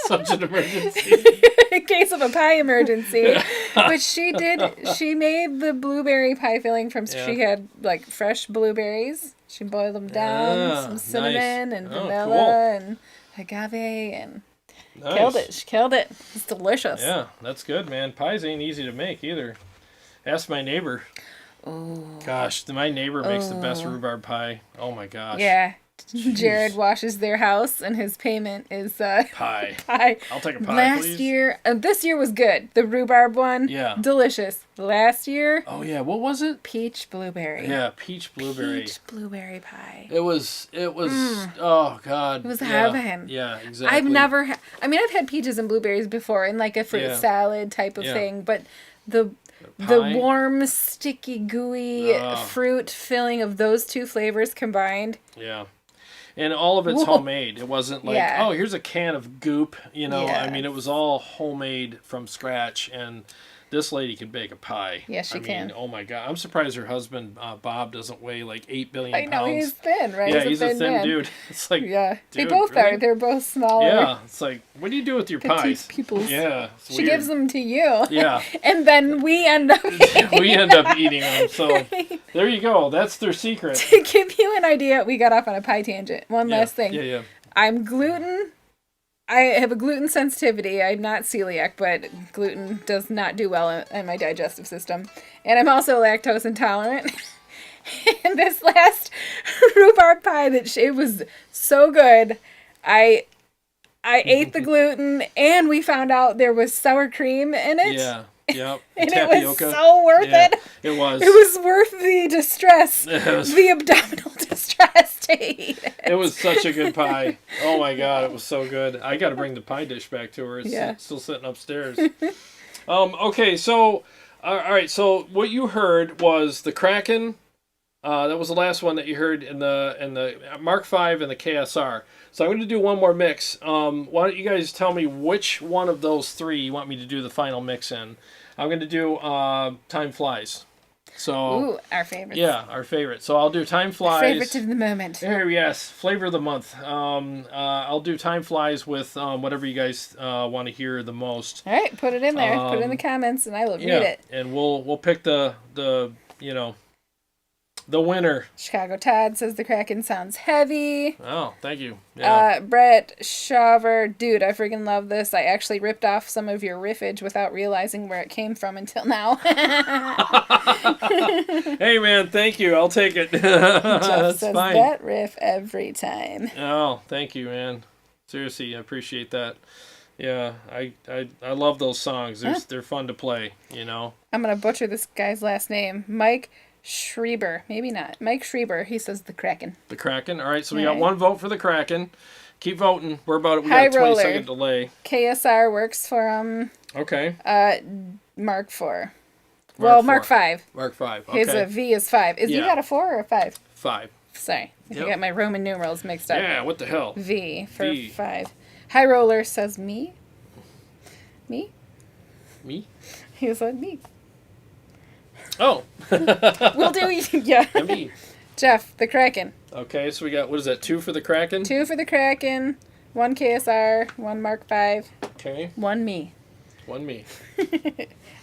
Such an emergency. In case of a pie emergency. But she made the blueberry pie filling from, Yeah. she had like fresh blueberries. She boiled them down, Ah, some cinnamon nice. and Oh, vanilla cool. and agave, and Nice. killed it. She killed it. It's delicious. Yeah, that's good, man. Pies ain't easy to make either. Ask my neighbor. Oh. Gosh, my neighbor makes the best rhubarb pie. Oh my gosh. Yeah. Jared washes their house, and his payment is Pie. pie. I'll take a pie, Last please. year, this year was good. The rhubarb one, Yeah. delicious. Last year, Oh yeah, what was it? peach blueberry. Yeah, peach blueberry. Peach blueberry pie. It was. Oh God. It was yeah. heaven. Yeah, exactly. I've never had. I mean, I've had peaches and blueberries before in like a fruit Yeah. salad type of Yeah. thing, but the Pie? warm, sticky, gooey fruit filling of those two flavors combined. Yeah. And all of it's Whoa. homemade. It wasn't like, Yeah. oh, here's a can of goop. You know, I Yeah. mean, it was all homemade from scratch. And this lady can bake a pie. Yes, she can. Mean, oh my God. I'm surprised her husband, Bob, doesn't weigh like 8 billion I pounds. know, he's thin, right? Yeah, he's a thin man. dude. It's like, Yeah, they dude, both really? are. They're both smaller. Yeah, it's like, what do you do with your Petite pies? peoples. Yeah, it's She weird. gives them to you. Yeah. And then we end up We end up eating them. So there you go. That's their secret. to give you an idea, we got off on a pie tangent. One last thing. Yeah. I'm gluten. I have a gluten sensitivity. I'm not celiac, but gluten does not do well in my digestive system. And I'm also lactose intolerant. And this last rhubarb pie, it was so good. I ate the gluten, and we found out there was sour cream in it. Yeah. Yep. And Tapioca. it was so worth it. It was. It was worth the distress, It was- the abdominal distress to eat it. It was such a good pie. Oh my God, it was so good. I got to bring the pie dish back to her. It's Yeah. still sitting upstairs. Okay, so all right. So what you heard was the Kraken. That was the last one that you heard in the Mark V and the KSR. So I'm going to do one more mix. Why don't you guys tell me which one of those three you want me to do the final mix in? I'm going to do Time Flies. So Ooh, our favorites. yeah, our favorite. So I'll do Time Flies. Favorite of the moment. There, yes, flavor of the month. I'll do Time Flies with whatever you guys want to hear the most. All right, put it in there. Put it in the comments, and I will read Yeah, it. and we'll pick the winner. Chicago Todd says the Kraken sounds heavy. Oh, thank you. Yeah. Brett Shaver, dude, I freaking love this. I actually ripped off some of your riffage without realizing where it came from until now. Hey man, thank you. I'll take it. Jeff That's says fine. that riff every time. Oh, thank you, man. Seriously, I appreciate that. Yeah, I love those songs. They're fun to play. You know. I'm gonna butcher this guy's last name. Mike Schreiber. Maybe not. Mike Schreiber. He says the Kraken. The Kraken. All right, so we All got right. one vote for the Kraken. Keep voting. We got High a 20 roller. second delay. KSR works for Okay. Mark 4. Well, Mark 5. Mark 5. Okay. His V is 5. You Yeah. got a 4 or a 5? 5. Sorry. Yep. I got my Roman numerals mixed up. Yeah, what the hell? V for V. 5. High roller says me. Me? Me? He said me. Oh. We'll do, yeah. Me. Jeff, the Kraken. Okay, so we got, what is that, 2 for the Kraken? 2 for the Kraken, 1 KSR, 1 Mark 5, Okay, 1 me. 1 me.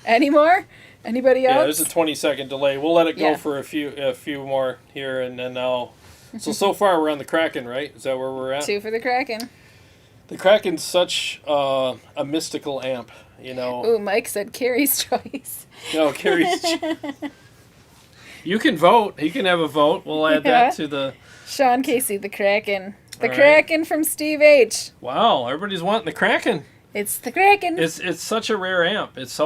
Any more? Anybody Yeah, else? there's a 20 second delay. We'll let it go Yeah. for a few more here, and then I'll... So far we're on the Kraken, right? Is that where we're at? 2 for the Kraken. The Kraken's such a mystical amp, you know. Ooh, Mike said Kari's choice. No, Kari's... You can vote. He can have a vote. We'll add Yeah. that to the... Sean Casey, the Kraken. The All right. Kraken from Steve H. Wow, everybody's wanting the Kraken. It's the Kraken. It's such a rare amp. There's a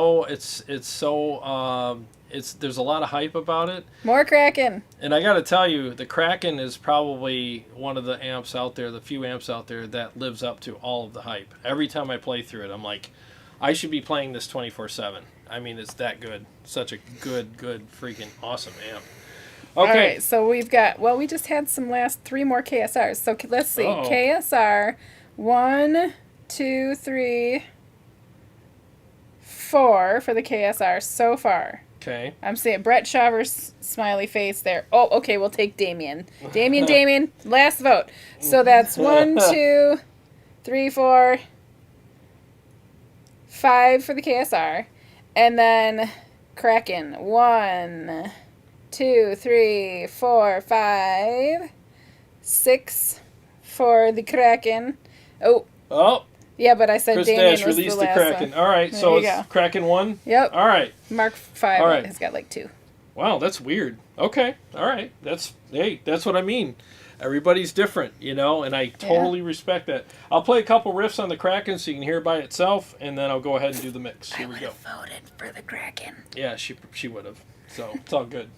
lot of hype about it. More Kraken. And I got to tell you, the Kraken is probably one of the amps out there, the few amps out there that lives up to all of the hype. Every time I play through it, I'm like, I should be playing this 24/7. I mean, it's that good. Such a good freaking awesome amp. Okay. All right, so we just had some last 3 more KSRs. So let's see. Uh-oh. KSR 1, 2, 3, 4 for the KSR so far. Okay. I'm seeing Brett Shaver's smiley face there. Oh, okay, we'll take Damien. Damien, last vote. So that's 1, 2, 3, 4, 5 for the KSR. And then Kraken. 1, 2, 3, 4, 5, 6 for the Kraken. Oh. Yeah, but I said Chris Damien Dash was released the the last Kraken. one. All right, There so you it's go. Kraken 1? Yep. All right. Mark 5 All right. has got like 2. Wow, that's weird. Okay. All right. That's what I mean. Everybody's different, and I totally respect that. I'll play a couple riffs on the Kraken so you can hear it by itself, and then I'll go ahead and do the mix. Here we go. Voted for the Kraken. Yeah, she would have. So it's all good.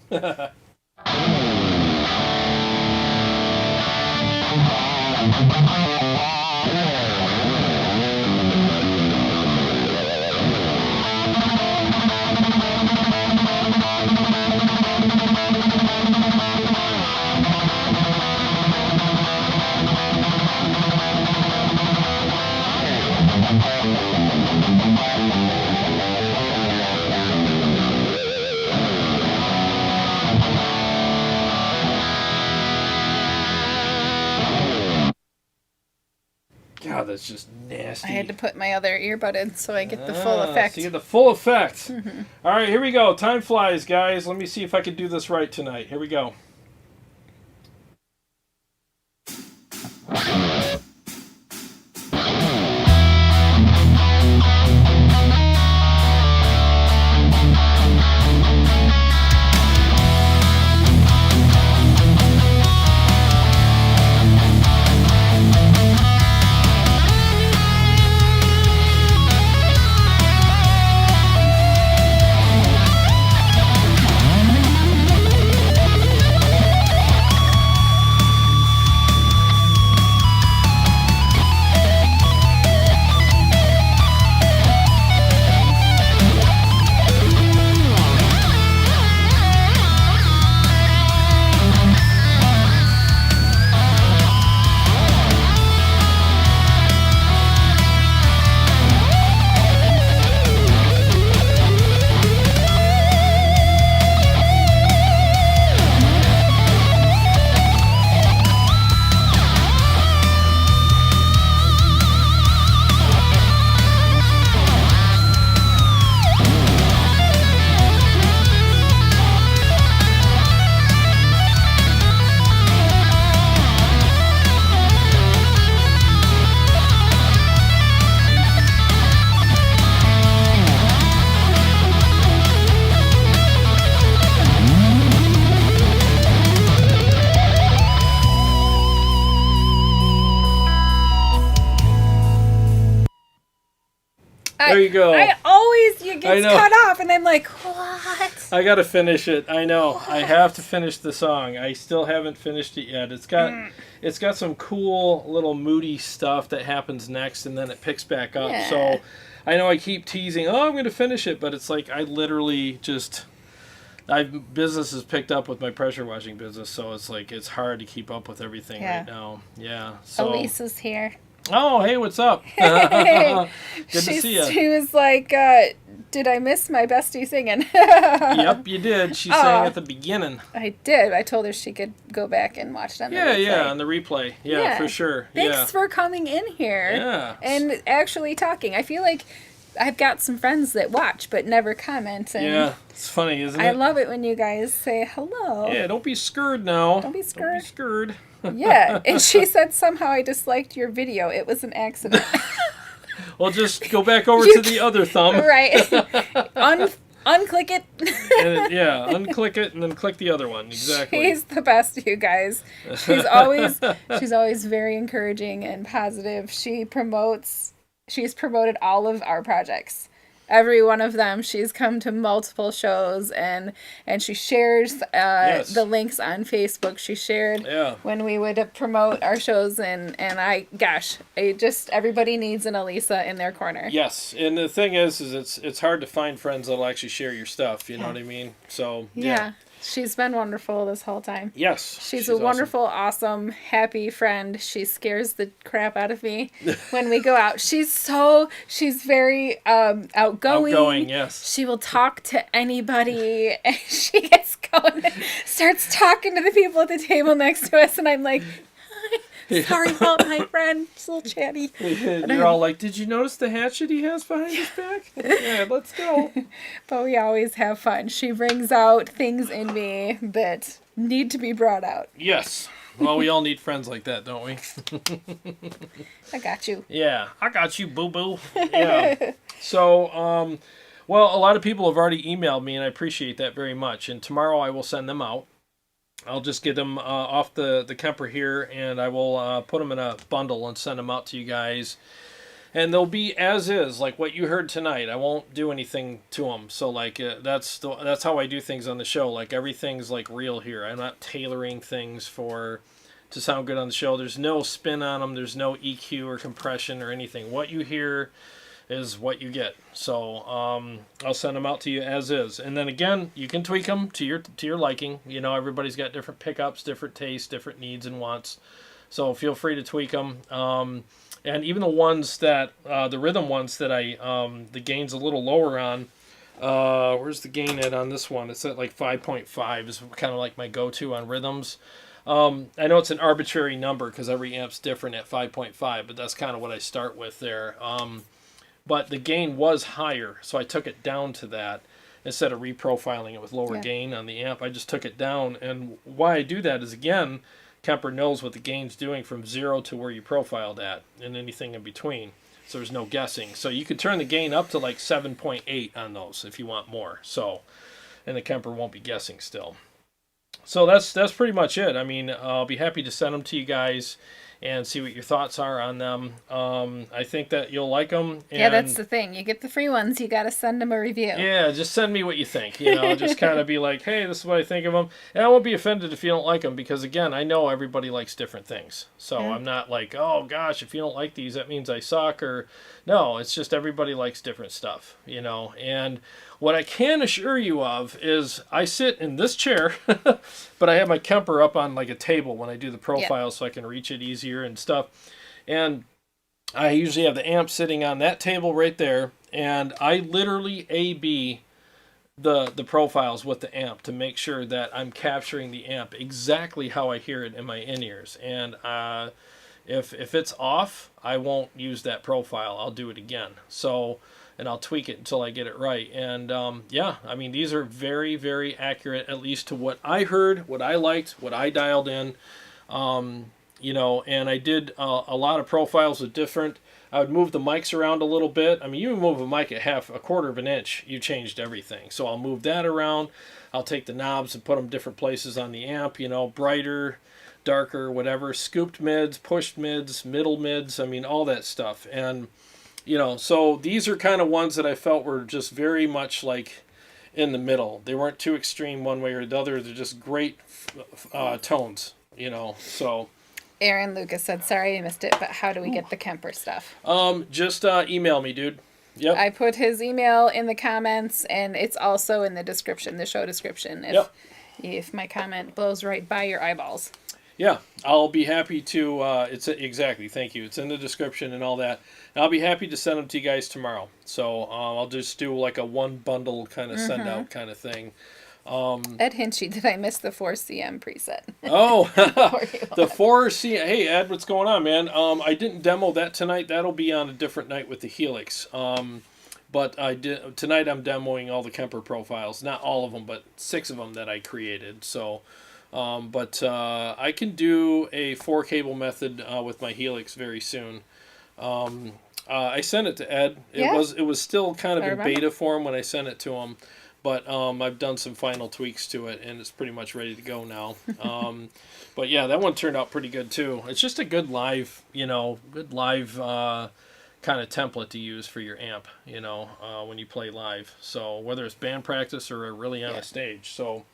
God, that's just nasty. I had to put my other earbud in so I get the full effect. So you get the full effect. All right, here we go. Time flies, guys. Let me see if I can do this right tonight. Here we go. There you go. You get cut off, and I'm like, what? I gotta finish it. I know. What? I have to finish the song. I still haven't finished it yet. It's got some cool little moody stuff that happens next, and then it picks back up. Yeah. So I know I keep teasing, I'm going to finish it, but it's like I literally just... business has picked up with my pressure washing business, so it's like it's hard to keep up with everything right now. Yeah. So Elise is here. Oh, hey, what's up? Hey. Good to see you. She was like, did I miss my bestie singing? Yep, you did. She sang at the beginning. I did. I told her she could go back and watch them. Yeah, on the replay. Yeah, for sure. Thanks for coming in here. Yeah. And actually talking. I feel like I've got some friends that watch but never comment. And yeah, it's funny, isn't it? I love it when you guys say hello. Yeah, don't be scared now. Don't be scared. Don't be scared. Yeah, and she said somehow I disliked your video. It was an accident. Well, just go back over to the other thumb. Right. Unclick it. Unclick it and then click the other one. Exactly. She's the best, you guys. She's always very encouraging and positive. She she's promoted all of our projects. Every one of them. She's come to multiple shows, and she shares the links on Facebook. She shared when we would promote our shows, and everybody needs an Elisa in their corner. Yes, and the thing is it's hard to find friends that'll actually share your stuff. You know what I mean? So yeah. She's been wonderful this whole time. Yes. She's a wonderful, awesome, happy friend. She scares the crap out of me when we go out. She's very outgoing. Outgoing, yes. She will talk to anybody, and she gets going and starts talking to the people at the table next to us, and I'm like, sorry about my friend. It's a little chatty. You're all like, did you notice the hatchet he has behind his back? Yeah, let's go. But we always have fun. She brings out things in me that need to be brought out. Yes. Well, we all need friends like that, don't we? I got you. Yeah, I got you, boo-boo. Yeah. So, well, a lot of people have already emailed me, and I appreciate that very much. And tomorrow I will send them out. I'll just get them off the Kemper here, and I will put them in a bundle and send them out to you guys. And they'll be as is, like what you heard tonight. I won't do anything to them. So, like, that's how I do things on the show. Like, everything's, like, real here. I'm not tailoring things to sound good on the show. There's no spin on them. There's no EQ or compression or anything. What you hear is what you get. So I'll send them out to you as is, and then again, you can tweak them to your liking. You know, everybody's got different pickups, different tastes, different needs and wants, so feel free to tweak them. And even the ones that the rhythm ones that the gain's a little lower on, where's the gain at on this one? It's at like 5.5 is kind of like my go-to on rhythms. I know it's an arbitrary number because every amp's different at 5.5, but that's kind of what I start with there. But the gain was higher, so I took it down to that instead of reprofiling it with lower gain on the amp. I just took it down, and why I do that is, again, Kemper knows what the gain's doing from 0 to where you profiled at and anything in between, so there's no guessing. So you could turn the gain up to like 7.8 on those if you want more, so, and the Kemper won't be guessing still. So that's pretty much it. I mean, I'll be happy to send them to you guys and see what your thoughts are on them. I think that you'll like them. And, yeah, that's the thing. You get the free ones, you got to send them a review. Yeah, just send me what you think. You know, just kind of be like, hey, this is what I think of them. And I won't be offended if you don't like them because, again, I know everybody likes different things. So I'm not like, oh, gosh, if you don't like these, that means I suck. Or no, it's just everybody likes different stuff, you know. And what I can assure you of is I sit in this chair, but I have my Kemper up on like a table when I do the profile so I can reach it easier and stuff. And I usually have the amp sitting on that table right there, and I literally A/B the profiles with the amp to make sure that I'm capturing the amp exactly how I hear it in my in-ears. And if it's off, I won't use that profile. I'll do it again. So, and I'll tweak it until I get it right. And yeah, I mean, these are very, very accurate, at least to what I heard, what I liked, what I dialed in. You know, and I did a lot of profiles with different. I would move the mics around a little bit. I mean, you move a mic at a quarter of an inch, you changed everything. So I'll move that around. I'll take the knobs and put them different places on the amp, you know, brighter, darker, whatever, scooped mids, pushed mids, middle mids, I mean, all that stuff. And, you know, so these are kind of ones that I felt were just very much like in the middle. They weren't too extreme one way or the other. They're just great tones, you know, so. Aaron Lucas said, sorry I missed it, but how do we get the Kemper stuff? Just email me, dude. Yep. I put his email in the comments, and it's also in the description, the show description, if my comment blows right by your eyeballs. Yeah, I'll be happy to, exactly, thank you. It's in the description and all that. And I'll be happy to send them to you guys tomorrow. So I'll just do like a one bundle kind of send out kind of thing. Ed Hinchy, did I miss the 4CM preset? Oh, the 4CM. Hey, Ed, what's going on, man? I didn't demo that tonight. That'll be on a different night with the Helix. But tonight I'm demoing all the Kemper profiles. Not all of them, but 6 of them that I created. So, but I can do a 4-cable method with my Helix very soon. I sent it to Ed. It was still kind of in beta form when I sent it to him. But I've done some final tweaks to it, and it's pretty much ready to go now. But yeah, that one turned out pretty good too. It's just a good live, kind of template to use for your amp, when you play live. So whether it's band practice or really on a stage. So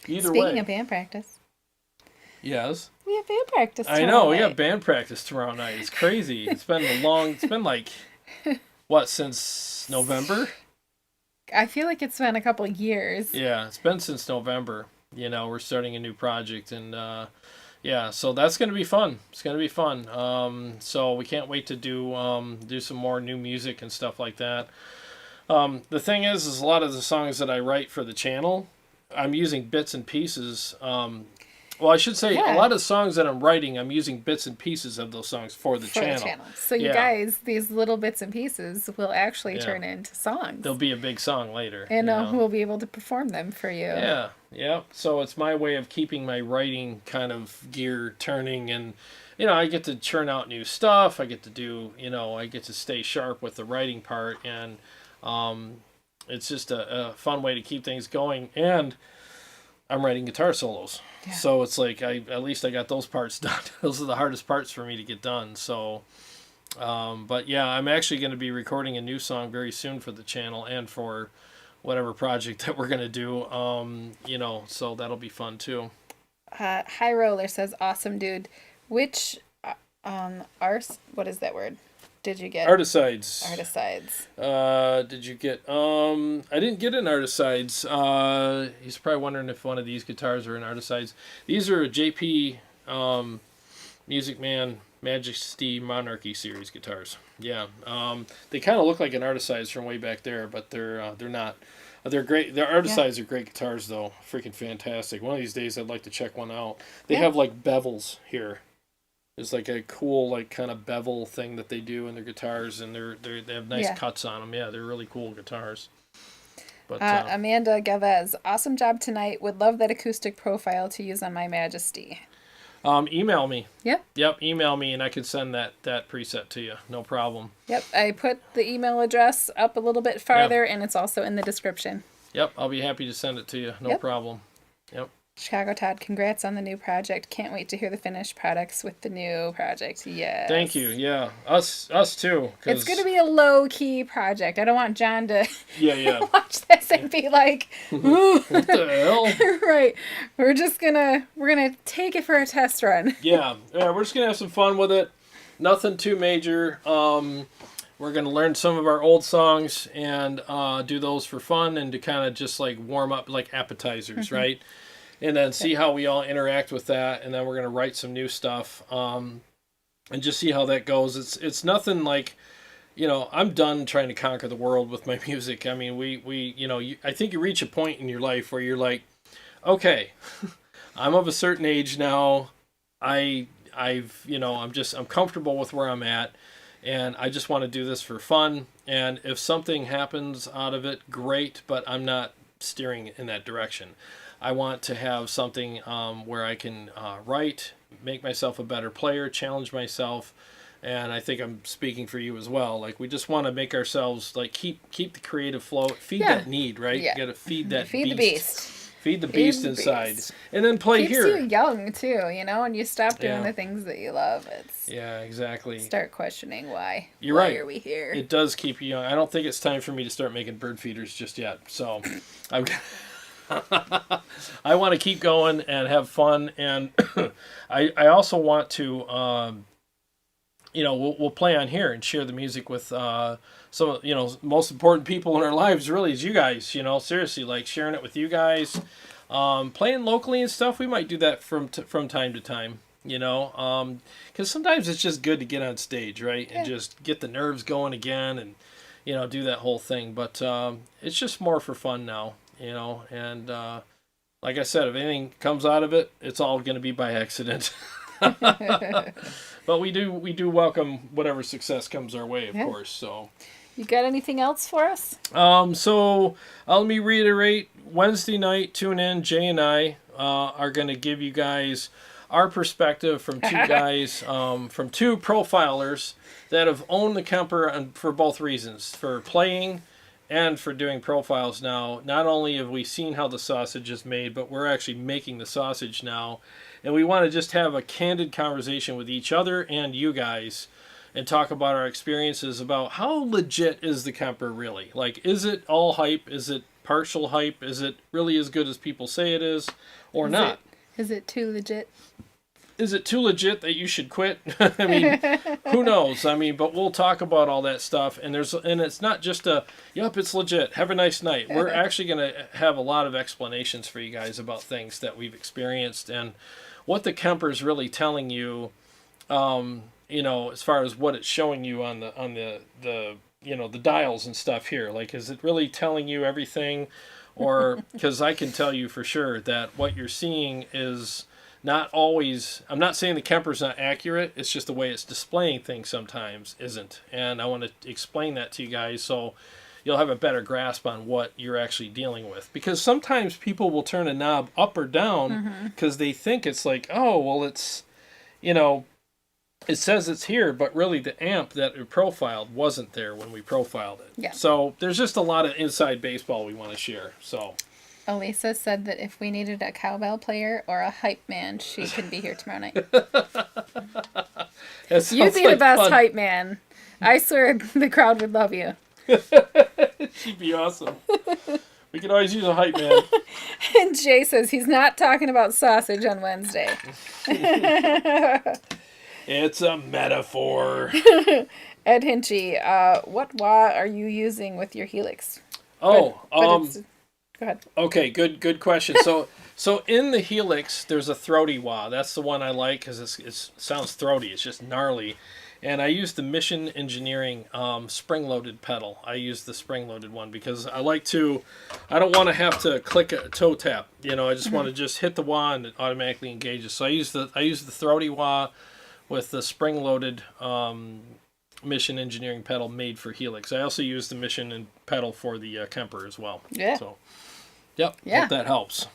either way. Speaking of band practice. Yes. We have band practice tomorrow I know, we night. have band practice tomorrow night. It's crazy. It's been like, what, since November? I feel like it's been a couple of years. Yeah, it's been since November. We're starting a new project, and so that's going to be fun. It's going to be fun. So we can't wait to do some more new music and stuff like that. The thing is a lot of the songs that I write for the channel, I'm using bits and pieces. Well, I should say a lot of songs that I'm writing, I'm using bits and pieces of those songs for the channel. So you guys, these little bits and pieces will actually turn into songs. They'll be a big song later. And we'll be able to perform them for you. Yeah. So it's my way of keeping my writing kind of gear turning, and I get to churn out new stuff. I get to do, I get to stay sharp with the writing part, and it's just a fun way to keep things going. And I'm writing guitar solos. Yeah. So it's like at least I got those parts done. Those are the hardest parts for me to get done. So, but yeah, I'm actually going to be recording a new song very soon for the channel and for whatever project that we're going to do. So that'll be fun too. High Roller says, awesome, dude. Which, what is that word? Did you get? Articides. Did you get? I didn't get an Articides. He's probably wondering if one of these guitars are an Articides. These are a JP Music Man Majesty Monarchy series guitars. Yeah. They kind of look like an Articides from way back there, but they're not. They're great. Their Articides are great guitars, though. Freaking fantastic. One of these days, I'd like to check one out. They have like bevels here. It's like a cool, like, kind of bevel thing that they do in their guitars, and they have nice cuts on them. Yeah, they're really cool guitars. But Amanda Gavez, awesome job tonight. Would love that acoustic profile to use on my Majesty. Email me. Yep, email me, and I can send that preset to you. No problem. Yep, I put the email address up a little bit farther, and it's also in the description. Yep, I'll be happy to send it to you. No problem. Yep. Chicago Todd, congrats on the new project. Can't wait to hear the finished products with the new project. Yes. Thank you. Yeah, us too. It's going to be a low-key project. I don't want John to watch this and be like, ooh. What the hell? Right. We're gonna take it for a test run. Yeah, we're just going to have some fun with it. Nothing too major. We're going to learn some of our old songs and do those for fun and to kind of just like warm up like appetizers, right? And then see how we all interact with that, and then we're gonna write some new stuff, and just see how that goes. It's nothing like, I'm done trying to conquer the world with my music. I mean, I think you reach a point in your life where you're like, okay, I'm of a certain age now. I'm comfortable with where I'm at, and I just want to do this for fun. And if something happens out of it, great, but I'm not steering in that direction. I want to have something where I can write, make myself a better player, challenge myself, and I think I'm speaking for you as well. Like, we just want to make ourselves, like, keep the creative flow, feed that need, right? You got to feed that feed the beast. Feed the beast inside. And then play Keeps here. you young, too, and you stop doing the things that you love. Yeah, exactly. Start questioning why. You're why right. Are we here? It does keep you young. I don't think it's time for me to start making bird feeders just yet. So, I want to keep going and have fun, and I also want to, we'll play on here and share the music with some of, most important people in our lives really is you guys, seriously, like sharing it with you guys, playing locally and stuff. We might do that from time to time, because sometimes it's just good to get on stage, right, and just get the nerves going again and, do that whole thing. But it's just more for fun now. And like I said, if anything comes out of it, it's all going to be by accident. But we do welcome whatever success comes our way, of course. So, you got anything else for us? So let me reiterate. Wednesday night, tune in. Jay and I are going to give you guys our perspective from two guys, from two profilers that have owned the Kemper for both reasons, for playing and for doing profiles now. Not only have we seen how the sausage is made, but we're actually making the sausage now. And we want to just have a candid conversation with each other and you guys and talk about our experiences about how legit is the Kemper really? Like, is it all hype? Is it partial hype? Is it really as good as people say it is, or not? Is it too legit? Is it too legit that you should quit? I mean, who knows? I mean, but we'll talk about all that stuff. And it's not just it's legit. Have a nice night. We're actually going to have a lot of explanations for you guys about things that we've experienced and what the Kemper's really telling you, as far as what it's showing you on the the dials and stuff here. Like, is it really telling you everything? Or, because I can tell you for sure that what you're seeing is not always, I'm not saying the Kemper's not accurate, it's just the way it's displaying things sometimes isn't. And I want to explain that to you guys so you'll have a better grasp on what you're actually dealing with. Because sometimes people will turn a knob up or down because they think it's like, oh, well, it's, it says it's here, but really the amp that it profiled wasn't there when we profiled it. Yeah. So there's just a lot of inside baseball we want to share. So Elisa said that if we needed a cowbell player or a hype man, she could be here tomorrow night. You'd be the best hype man. I swear the crowd would love you. She'd be awesome. We could always use a hype man. And Jay says he's not talking about sausage on Wednesday. It's a metaphor. Ed Hinchy, what wah are you using with your Helix? Oh, go ahead. Okay, good question. So in the Helix, there's a throaty wah. That's the one I like because it sounds throaty. It's just gnarly. And I use the Mission Engineering spring-loaded pedal. I use the spring-loaded one because I don't want to have to click a toe tap. I just want to just hit the wah and it automatically engages. So I use the throaty wah with the spring-loaded Mission Engineering pedal made for Helix. I also use the Mission pedal for the Kemper as well. Yeah. So, yep. Yeah. Hope that helps.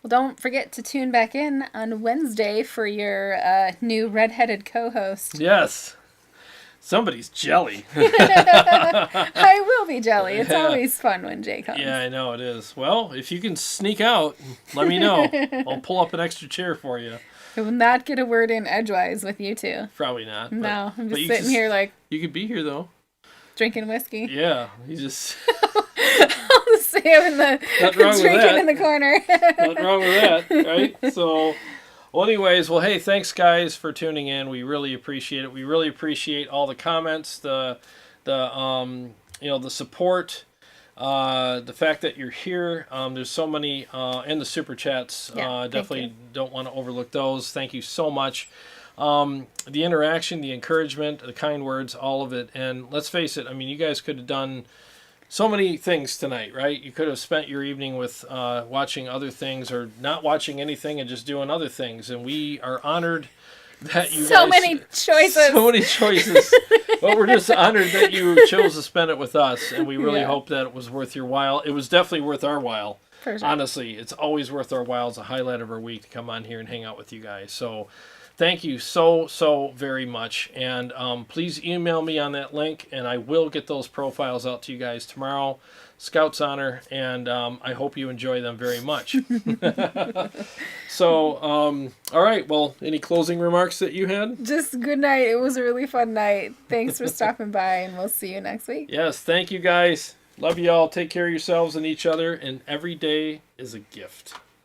Well, don't forget to tune back in on Wednesday for your new redheaded co-host. Yes. Somebody's jelly. I will be jelly. It's always fun when Jay comes. Yeah, I know it is. Well, if you can sneak out, let me know. I'll pull up an extra chair for you. I will not get a word in edgewise with you two. Probably not. No, I'm just sitting here like... You could be here, though. Drinking whiskey. Yeah, you just... I'll just stay up in the... drinking in the corner. Nothing wrong with that, right? So... Well, anyways, hey, thanks guys for tuning in. We really appreciate it. We really appreciate all the comments, the support, the fact that you're here. There's so many, and the super chats. Definitely don't want to overlook those. Thank you so much. The interaction, the encouragement, the kind words, all of it. And let's face it, I mean, you guys could have done so many things tonight, right? You could have spent your evening with watching other things or not watching anything and just doing other things. And we are honored that you so many choices. But we're just honored that you chose to spend it with us. And we really hope that it was worth your while. It was definitely worth our while. For sure. Honestly, it's always worth our while. It's a highlight of our week to come on here and hang out with you guys. So thank you so very much. And please email me on that link, and I will get those profiles out to you guys tomorrow. Scout's honor, and I hope you enjoy them very much. So, all right. Well, any closing remarks that you had? Just good night. It was a really fun night. Thanks for stopping by, and we'll see you next week. Yes, thank you guys. Love you all. Take care of yourselves and each other, and every day is a gift.